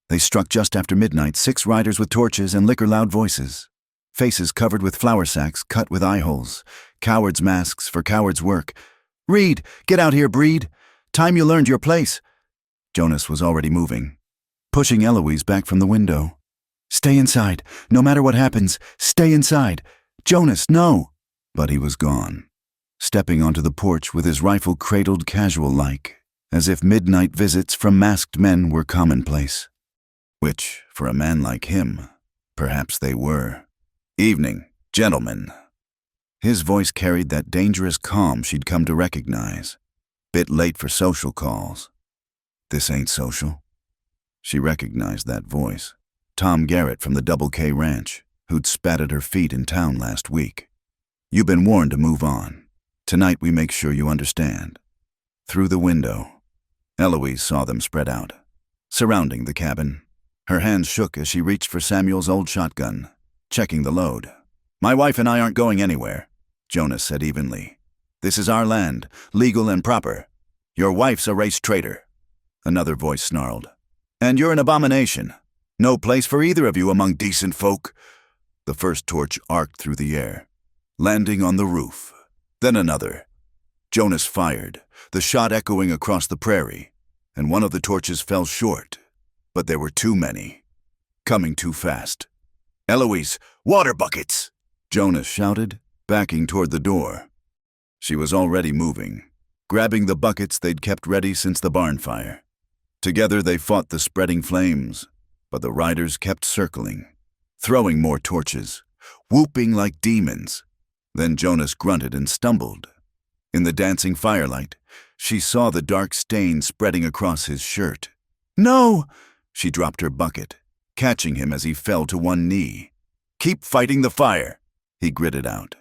They struck just after midnight, 6 riders with torches and liquor-loud voices, faces covered with flour sacks cut with eye holes, cowards' masks for cowards' work. Reed, get out here, Breed. Time you learned your place. Jonas was already moving, pushing Eloise back from the window. Stay inside. No matter what happens, stay inside. Jonas, no! But he was gone, stepping onto the porch with his rifle cradled casual-like, as if midnight visits from masked men were commonplace. Which, for a man like him, perhaps they were. Evening, gentlemen. His voice carried that dangerous calm she'd come to recognize. Bit late for social calls. This ain't social. She recognized that voice. Tom Garrett from the Double K Ranch, who'd spat at her feet in town last week. "You've been warned to move on. Tonight we make sure you understand." Through the window, Eloise saw them spread out, surrounding the cabin. Her hands shook as she reached for Samuel's old shotgun, checking the load. "My wife and I aren't going anywhere," Jonas said evenly. "This is our land, legal and proper. Your wife's a race traitor," another voice snarled. "And you're an abomination. No place for either of you among decent folk." The first torch arced through the air, landing on the roof. Then another. Jonas fired, the shot echoing across the prairie, and one of the torches fell short. But there were too many. Coming too fast. "Eloise, water buckets!" Jonas shouted, backing toward the door. She was already moving, grabbing the buckets they'd kept ready since the barn fire. Together they fought the spreading flames, but the riders kept circling, throwing more torches, whooping like demons. Then Jonas grunted and stumbled. In the dancing firelight, she saw the dark stain spreading across his shirt. "No!" She dropped her bucket, catching him as he fell to one knee. "Keep fighting the fire," he gritted out,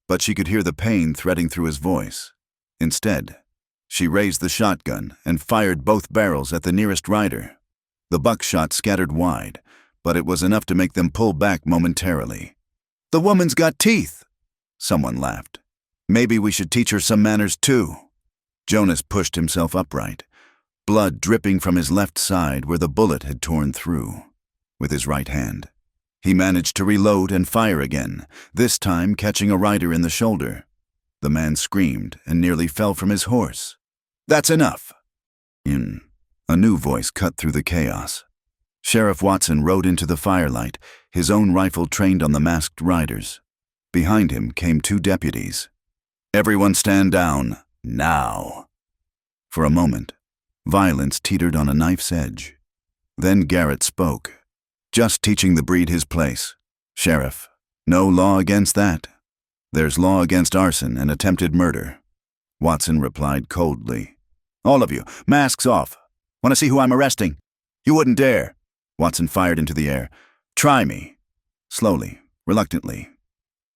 but she could hear the pain threading through his voice. Instead, she raised the shotgun and fired both barrels at the nearest rider. The buckshot scattered wide, but it was enough to make them pull back momentarily. "The woman's got teeth," someone laughed. "Maybe we should teach her some manners too." Jonas pushed himself upright, blood dripping from his left side where the bullet had torn through. With his right hand, he managed to reload and fire again, this time catching a rider in the shoulder. The man screamed and nearly fell from his horse. "That's enough." A new voice cut through the chaos. Sheriff Watson rode into the firelight, his own rifle trained on the masked riders. Behind him came two deputies. "Everyone stand down, now." For a moment, violence teetered on a knife's edge. Then Garrett spoke. "Just teaching the breed his place. Sheriff, no law against that. There's law against arson and attempted murder." Watson replied coldly. "All of you, masks off. Want to see who I'm arresting? You wouldn't dare." Watson fired into the air. "Try me." Slowly, reluctantly.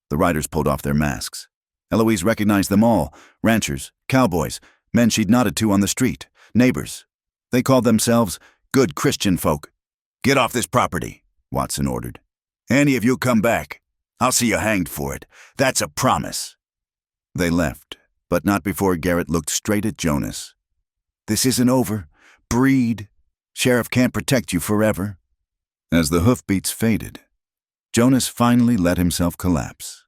The riders pulled off their masks. Eloise recognized them all. Ranchers, cowboys, men she'd nodded to on the street, neighbors. They called themselves good Christian folk. "Get off this property," Watson ordered. "Any of you come back, I'll see you hanged for it. That's a promise." They left, but not before Garrett looked straight at Jonas. "This isn't over. Breed. Sheriff can't protect you forever." As the hoofbeats faded, Jonas finally let himself collapse.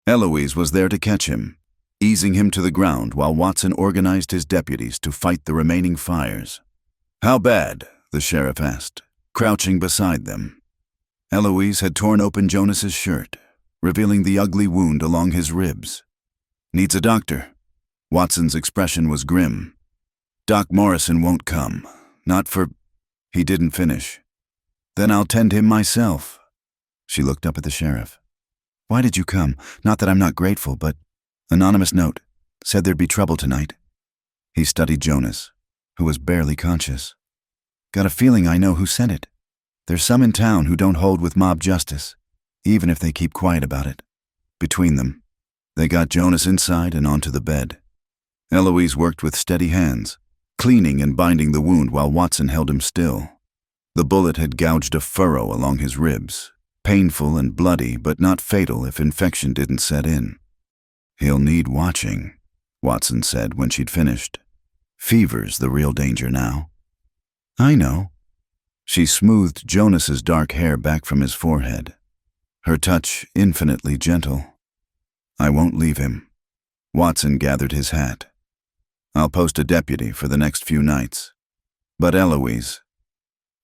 Eloise was there to catch him, easing him to the ground while Watson organized his deputies to fight the remaining fires. "How bad?" the sheriff asked, crouching beside them. Eloise had torn open Jonas's shirt, revealing the ugly wound along his ribs. "Needs a doctor." Watson's expression was grim. "Doc Morrison won't come. Not for—" He didn't finish. "Then I'll tend him myself." She looked up at the sheriff. "Why did you come? Not that I'm not grateful, but—" "Anonymous note. Said there'd be trouble tonight." He studied Jonas, who was barely conscious. "Got a feeling I know who sent it. There's some in town who don't hold with mob justice, even if they keep quiet about it." Between them, they got Jonas inside and onto the bed. Eloise worked with steady hands, cleaning and binding the wound while Watson held him still. The bullet had gouged a furrow along his ribs, painful and bloody but not fatal if infection didn't set in. "He'll need watching," Watson said when she'd finished. "Fever's the real danger now." "I know." She smoothed Jonas's dark hair back from his forehead, her touch infinitely gentle. "I won't leave him." Watson gathered his hat. "I'll post a deputy for the next few nights. But Eloise—"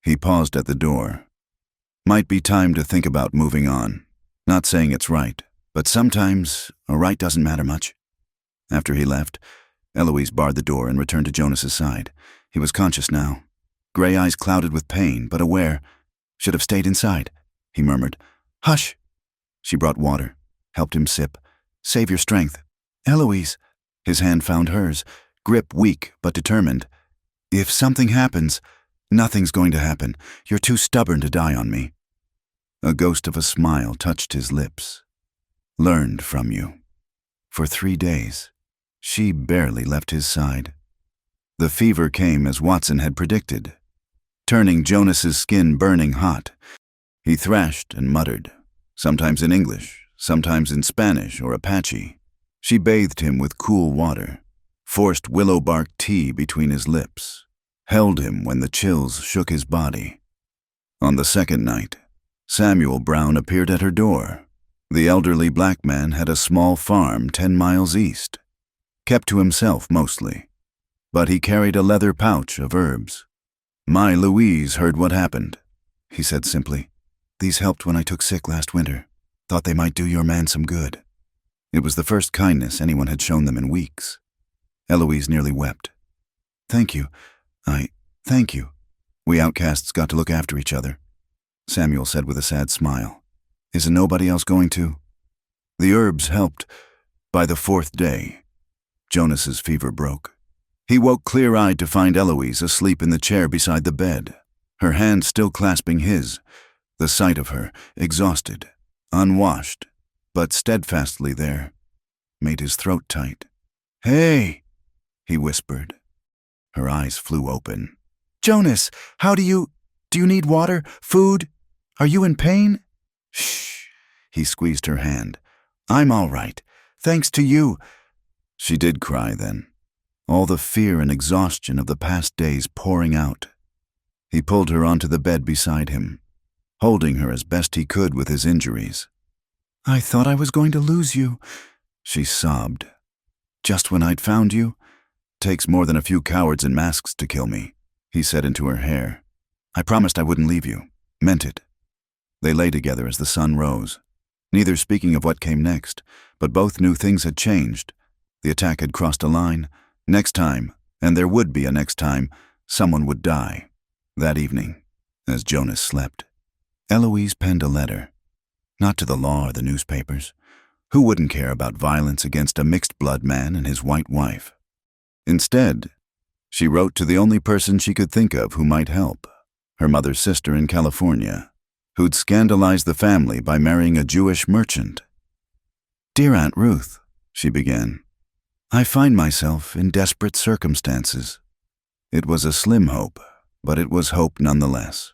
He paused at the door. "Might be time to think about moving on. Not saying it's right, but sometimes a right doesn't matter much." After he left, Eloise barred the door and returned to Jonas's side. He was conscious now, gray eyes clouded with pain, but aware. "Should have stayed inside," he murmured. "Hush." She brought water, helped him sip. "Save your strength." "Eloise." His hand found hers, grip weak but determined. "If something happens—" "Nothing's going to happen. You're too stubborn to die on me." A ghost of a smile touched his lips. Learned from you. For 3 days, she barely left his side. The fever came as Watson had predicted, turning Jonas's skin burning hot. He thrashed and muttered, sometimes in English, sometimes in Spanish or Apache. She bathed him with cool water, forced willow bark tea between his lips, held him when the chills shook his body. On the second night, Samuel Brown appeared at her door. The elderly black man had a small farm 10 miles east, kept to himself mostly, but he carried a leather pouch of herbs. "My Louise heard what happened," he said simply. "These helped when I took sick last winter. Thought they might do your man some good." It was the first kindness anyone had shown them in weeks. Eloise nearly wept. Thank you. Thank you. We outcasts got to look after each other," Samuel said with a sad smile. "Isn't nobody else going to?" The herbs helped. By the 4th day, Jonas's fever broke. He woke clear-eyed to find Eloise asleep in the chair beside the bed, her hand still clasping his. The sight of her, exhausted, unwashed, but steadfastly there, made his throat tight. "Hey," he whispered. Her eyes flew open. "Jonas, do you need water, food? Are you in pain?" "Shh," he squeezed her hand. "I'm all right, thanks to you." She did cry then, all the fear and exhaustion of the past days pouring out. He pulled her onto the bed beside him, holding her as best he could with his injuries. "I thought I was going to lose you," she sobbed. "Just when I'd found you? Takes more than a few cowards in masks to kill me," he said into her hair. "I promised I wouldn't leave you. Meant it." They lay together as the sun rose, neither speaking of what came next, but both knew things had changed. The attack had crossed a line. Next time, and there would be a next time, someone would die. That evening, as Jonas slept, Eloise penned a letter. Not to the law or the newspapers. Who wouldn't care about violence against a mixed-blood man and his white wife? Instead, she wrote to the only person she could think of who might help, her mother's sister in California, who'd scandalized the family by marrying a Jewish merchant. "Dear Aunt Ruth," she began, "I find myself in desperate circumstances." It was a slim hope, but it was hope nonetheless.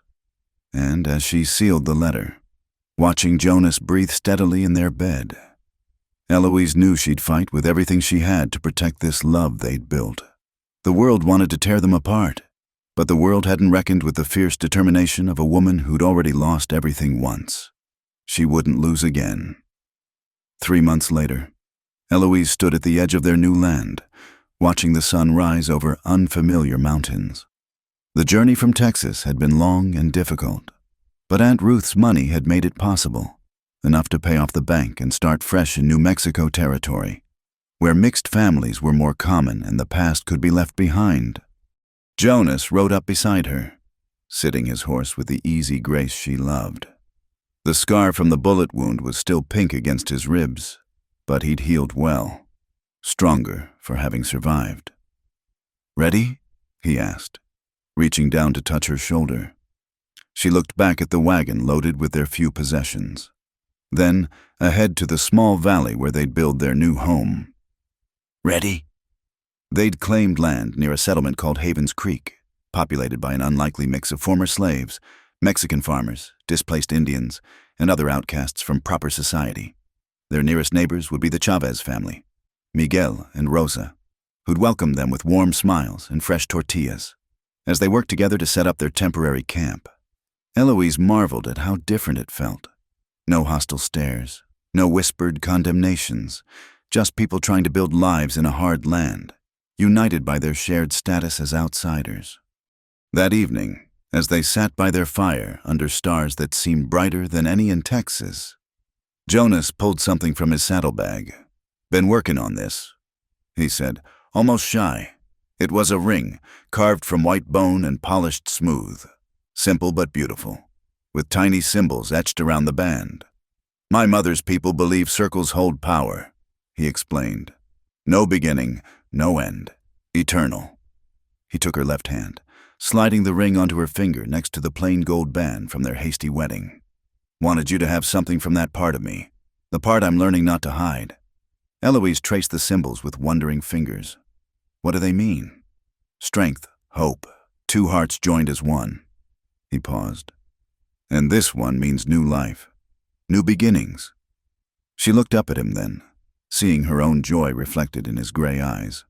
And as she sealed the letter, watching Jonas breathe steadily in their bed, Eloise knew she'd fight with everything she had to protect this love they'd built. The world wanted to tear them apart, but the world hadn't reckoned with the fierce determination of a woman who'd already lost everything once. She wouldn't lose again. 3 months later, Eloise stood at the edge of their new land, watching the sun rise over unfamiliar mountains. The journey from Texas had been long and difficult, but Aunt Ruth's money had made it possible, enough to pay off the bank and start fresh in New Mexico territory, where mixed families were more common and the past could be left behind. Jonas rode up beside her, sitting his horse with the easy grace she loved. The scar from the bullet wound was still pink against his ribs, but he'd healed well, stronger for having survived. "Ready?" he asked, reaching down to touch her shoulder. She looked back at the wagon loaded with their few possessions, then ahead to the small valley where they'd build their new home. "Ready?" They'd claimed land near a settlement called Havens Creek, populated by an unlikely mix of former slaves, Mexican farmers, displaced Indians, and other outcasts from proper society. Their nearest neighbors would be the Chavez family, Miguel and Rosa, who'd welcome them with warm smiles and fresh tortillas, as they worked together to set up their temporary camp. Eloise marveled at how different it felt. No hostile stares, no whispered condemnations, just people trying to build lives in a hard land, united by their shared status as outsiders. That evening, as they sat by their fire under stars that seemed brighter than any in Texas, Jonas pulled something from his saddlebag. "Been working on this," he said, almost shy. It was a ring, carved from white bone and polished smooth. Simple but beautiful, with tiny symbols etched around the band. "My mother's people believe circles hold power," he explained. "No beginning, no end. Eternal." He took her left hand, sliding the ring onto her finger next to the plain gold band from their hasty wedding. Wanted you to have something from that part of me, the part I'm learning not to hide. Eloise traced the symbols with wondering fingers. What do they mean? Strength, hope, two hearts joined as one. He paused. And this one means new life, new beginnings. She looked up at him then, seeing her own joy reflected in his gray eyes.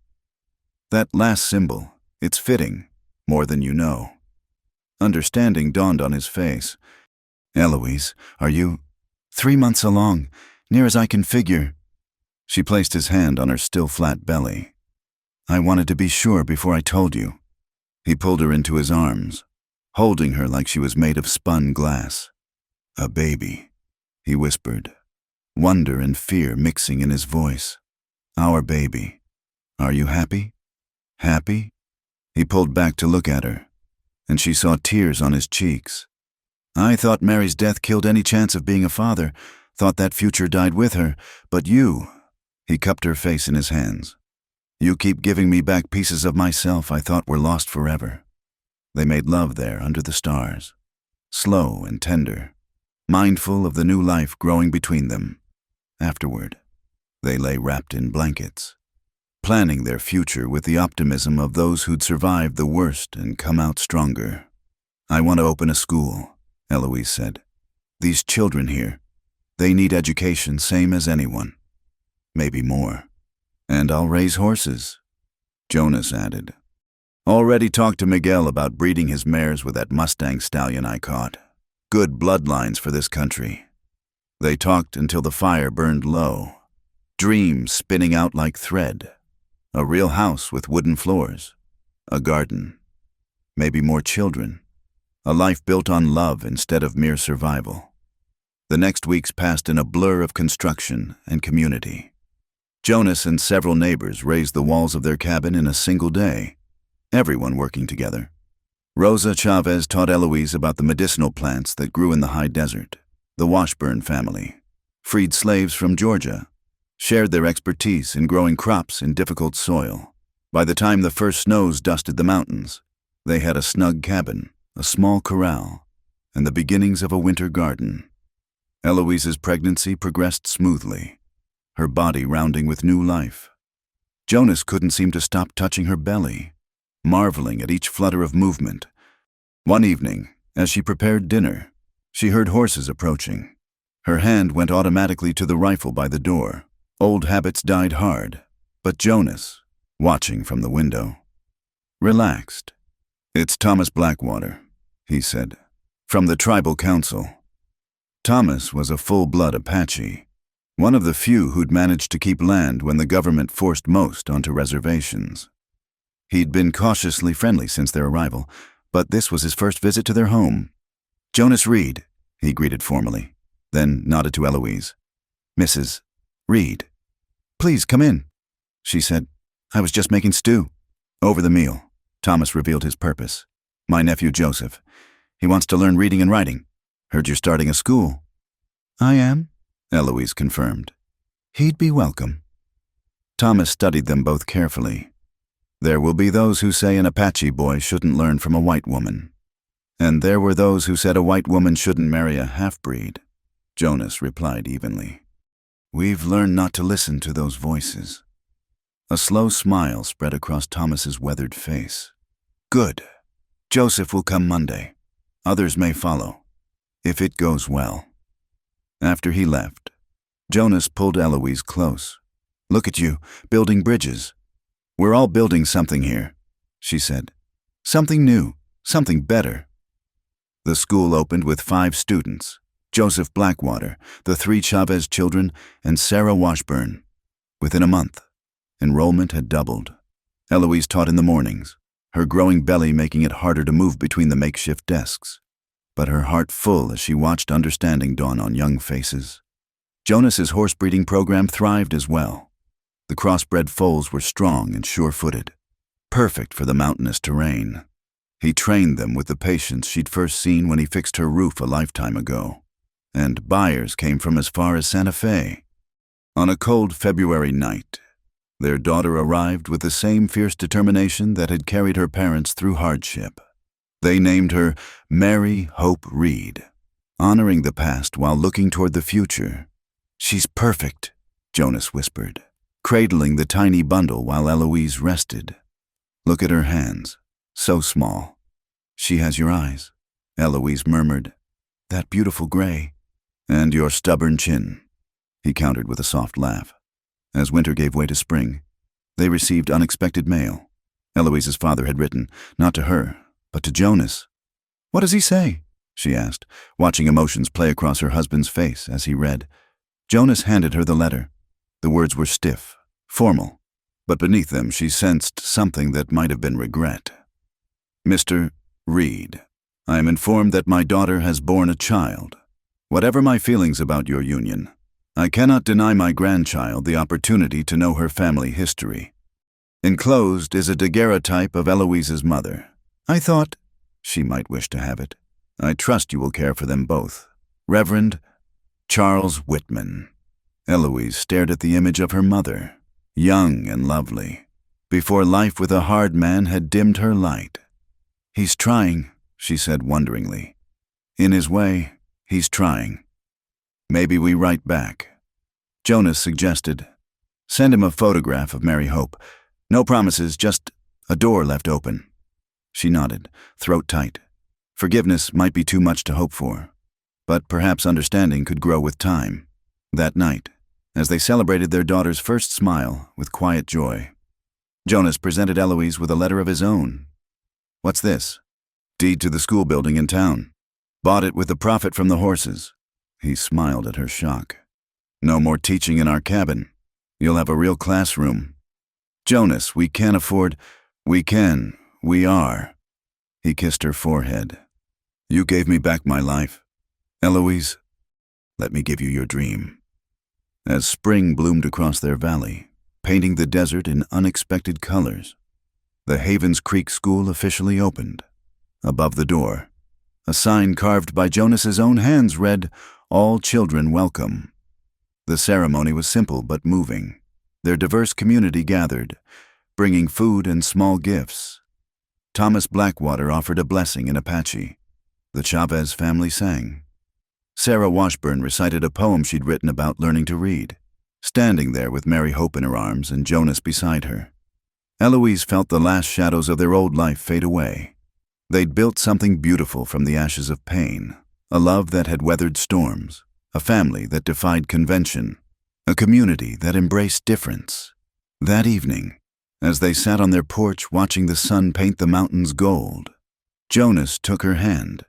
That last symbol, it's fitting, more than you know. Understanding dawned on his face. Eloise, are you 3 months along, near as I can figure? She placed his hand on her still flat belly. I wanted to be sure before I told you. He pulled her into his arms, holding her like she was made of spun glass. A baby, he whispered, wonder and fear mixing in his voice. Our baby. Are you happy? Happy? He pulled back to look at her, and she saw tears on his cheeks. I thought Mary's death killed any chance of being a father, thought that future died with her, but you, he cupped her face in his hands. You keep giving me back pieces of myself I thought were lost forever. They made love there under the stars, slow and tender, mindful of the new life growing between them. Afterward, they lay wrapped in blankets, planning their future with the optimism of those who'd survived the worst and come out stronger. I want to open a school, Eloise said. These children here, they need education same as anyone. Maybe more. And I'll raise horses, Jonas added. Already talked to Miguel about breeding his mares with that Mustang stallion I caught. Good bloodlines for this country. They talked until the fire burned low. Dreams spinning out like thread. A real house with wooden floors. A garden. Maybe more children. A life built on love instead of mere survival. The next weeks passed in a blur of construction and community. Jonas and several neighbors raised the walls of their cabin in a single day, everyone working together. Rosa Chavez taught Eloise about the medicinal plants that grew in the high desert. The Washburn family, freed slaves from Georgia, shared their expertise in growing crops in difficult soil. By the time the first snows dusted the mountains, they had a snug cabin, a small corral, and the beginnings of a winter garden. Eloise's pregnancy progressed smoothly, her body rounding with new life. Jonas couldn't seem to stop touching her belly, marveling at each flutter of movement. One evening, as she prepared dinner, she heard horses approaching. Her hand went automatically to the rifle by the door. Old habits died hard, but Jonas, watching from the window, relaxed. It's Thomas Blackwater, he said, from the tribal council. Thomas was a full-blood Apache, one of the few who'd managed to keep land when the government forced most onto reservations. He'd been cautiously friendly since their arrival, but this was his first visit to their home. Jonas Reed, he greeted formally, then nodded to Eloise. Mrs. Reed. Please come in, she said. I was just making stew. Over the meal, Thomas revealed his purpose. My nephew Joseph. He wants to learn reading and writing. Heard you're starting a school. I am, Eloise confirmed. He'd be welcome. Thomas studied them both carefully. There will be those who say an Apache boy shouldn't learn from a white woman. And there were those who said a white woman shouldn't marry a half-breed. Jonas replied evenly. We've learned not to listen to those voices. A slow smile spread across Thomas's weathered face. Good. Joseph will come Monday. Others may follow, if it goes well. After he left, Jonas pulled Eloise close. Look at you, building bridges. We're all building something here, she said. Something new, something better. The school opened with 5 students, Joseph Blackwater, the 3 Chavez children, and Sarah Washburn. Within a month, enrollment had doubled. Eloise taught in the mornings, her growing belly making it harder to move between the makeshift desks, but her heart full as she watched understanding dawn on young faces. Jonas's horse breeding program thrived as well. The crossbred foals were strong and sure-footed, perfect for the mountainous terrain. He trained them with the patience she'd first seen when he fixed her roof a lifetime ago. And buyers came from as far as Santa Fe. On a cold February night, their daughter arrived with the same fierce determination that had carried her parents through hardship. They named her Mary Hope Reed. honoring the past while looking toward the future. "She's perfect," Jonas whispered, cradling the tiny bundle while Eloise rested. "Look at her hands, so small." "She has your eyes," Eloise murmured. "That beautiful gray." "And your stubborn chin," he countered with a soft laugh. As winter gave way to spring, they received unexpected mail. Eloise's father had written, not to her, but to Jonas. "What does he say?" she asked, watching emotions play across her husband's face as he read. Jonas handed her the letter. The words were stiff, formal, but beneath them she sensed something that might have been regret. "Mr. Reed, I am informed that my daughter has borne a child. Whatever my feelings about your union, I cannot deny my grandchild the opportunity to know her family history. Enclosed is a daguerreotype of Eloise's mother. I thought she might wish to have it. I trust you will care for them both. Reverend Charles Whitman." Eloise stared at the image of her mother, young and lovely, before life with a hard man had dimmed her light. "He's trying," she said wonderingly. "In his way, he's trying. Maybe we write back." Jonas suggested, "Send him a photograph of Mary Hope. No promises, just a door left open." She nodded, throat tight. Forgiveness might be too much to hope for, but perhaps understanding could grow with time. That night, as they celebrated their daughter's first smile with quiet joy, Jonas presented Eloise with a letter of his own. "What's this?" "Deed to the school building in town. Bought it with the profit from the horses." He smiled at her shock. "No more teaching in our cabin. You'll have a real classroom." "Jonas, we can't afford—" We are." He kissed her forehead. "You gave me back my life. Eloise, let me give you your dream." As spring bloomed across their valley, painting the desert in unexpected colors, the Havens Creek School officially opened. Above the door, a sign carved by Jonas's own hands read, "All children welcome." The ceremony was simple but moving. Their diverse community gathered, bringing food and small gifts. Thomas Blackwater offered a blessing in Apache. The Chavez family sang. Sarah Washburn recited a poem she'd written about learning to read, standing there with Mary Hope in her arms and Jonas beside her. Eloise felt the last shadows of their old life fade away. They'd built something beautiful from the ashes of pain, a love that had weathered storms, a family that defied convention, a community that embraced difference. That evening, as they sat on their porch watching the sun paint the mountains gold, Jonas took her hand.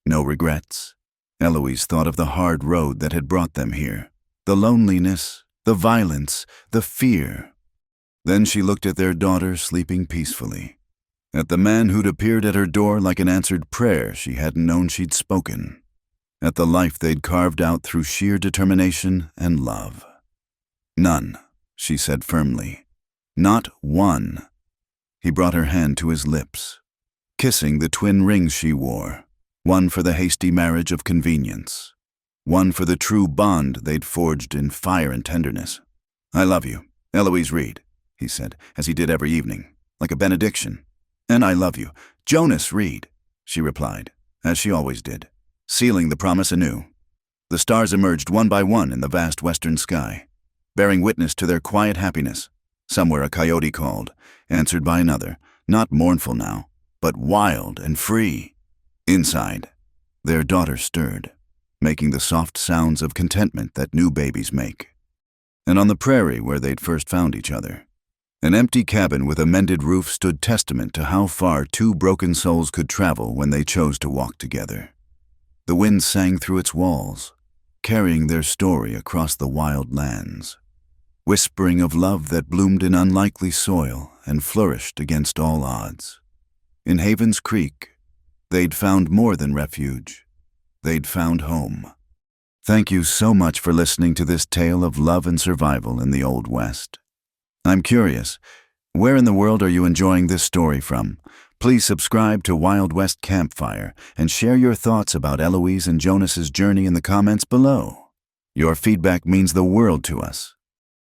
No regrets. Eloise thought of the hard road that had brought them here, the loneliness, the violence, the fear. Then she looked at their daughter sleeping peacefully, at the man who'd appeared at her door like an answered prayer she hadn't known she'd spoken, at the life they'd carved out through sheer determination and love. "None," she said firmly. "Not one." He brought her hand to his lips, kissing the twin rings she wore, one for the hasty marriage of convenience, one for the true bond they'd forged in fire and tenderness. "I love you, Eloise Reed," he said, as he did every evening, like a benediction. "And I love you, Jonas Reed," she replied, as she always did, sealing the promise anew. The stars emerged one by one in the vast western sky, bearing witness to their quiet happiness. Somewhere a coyote called, answered by another, not mournful now, but wild and free. Inside, their daughter stirred, making the soft sounds of contentment that new babies make. And on the prairie where they'd first found each other, an empty cabin with a mended roof stood testament to how far two broken souls could travel when they chose to walk together. The wind sang through its walls, carrying their story across the wild lands, whispering of love that bloomed in unlikely soil and flourished against all odds. In Havens Creek, they'd found more than refuge. They'd found home. Thank you so much for listening to this tale of love and survival in the Old West. I'm curious, where in the world are you enjoying this story from? Please subscribe to Wild West Campfire and share your thoughts about Eloise and Jonas's journey in the comments below. Your feedback means the world to us.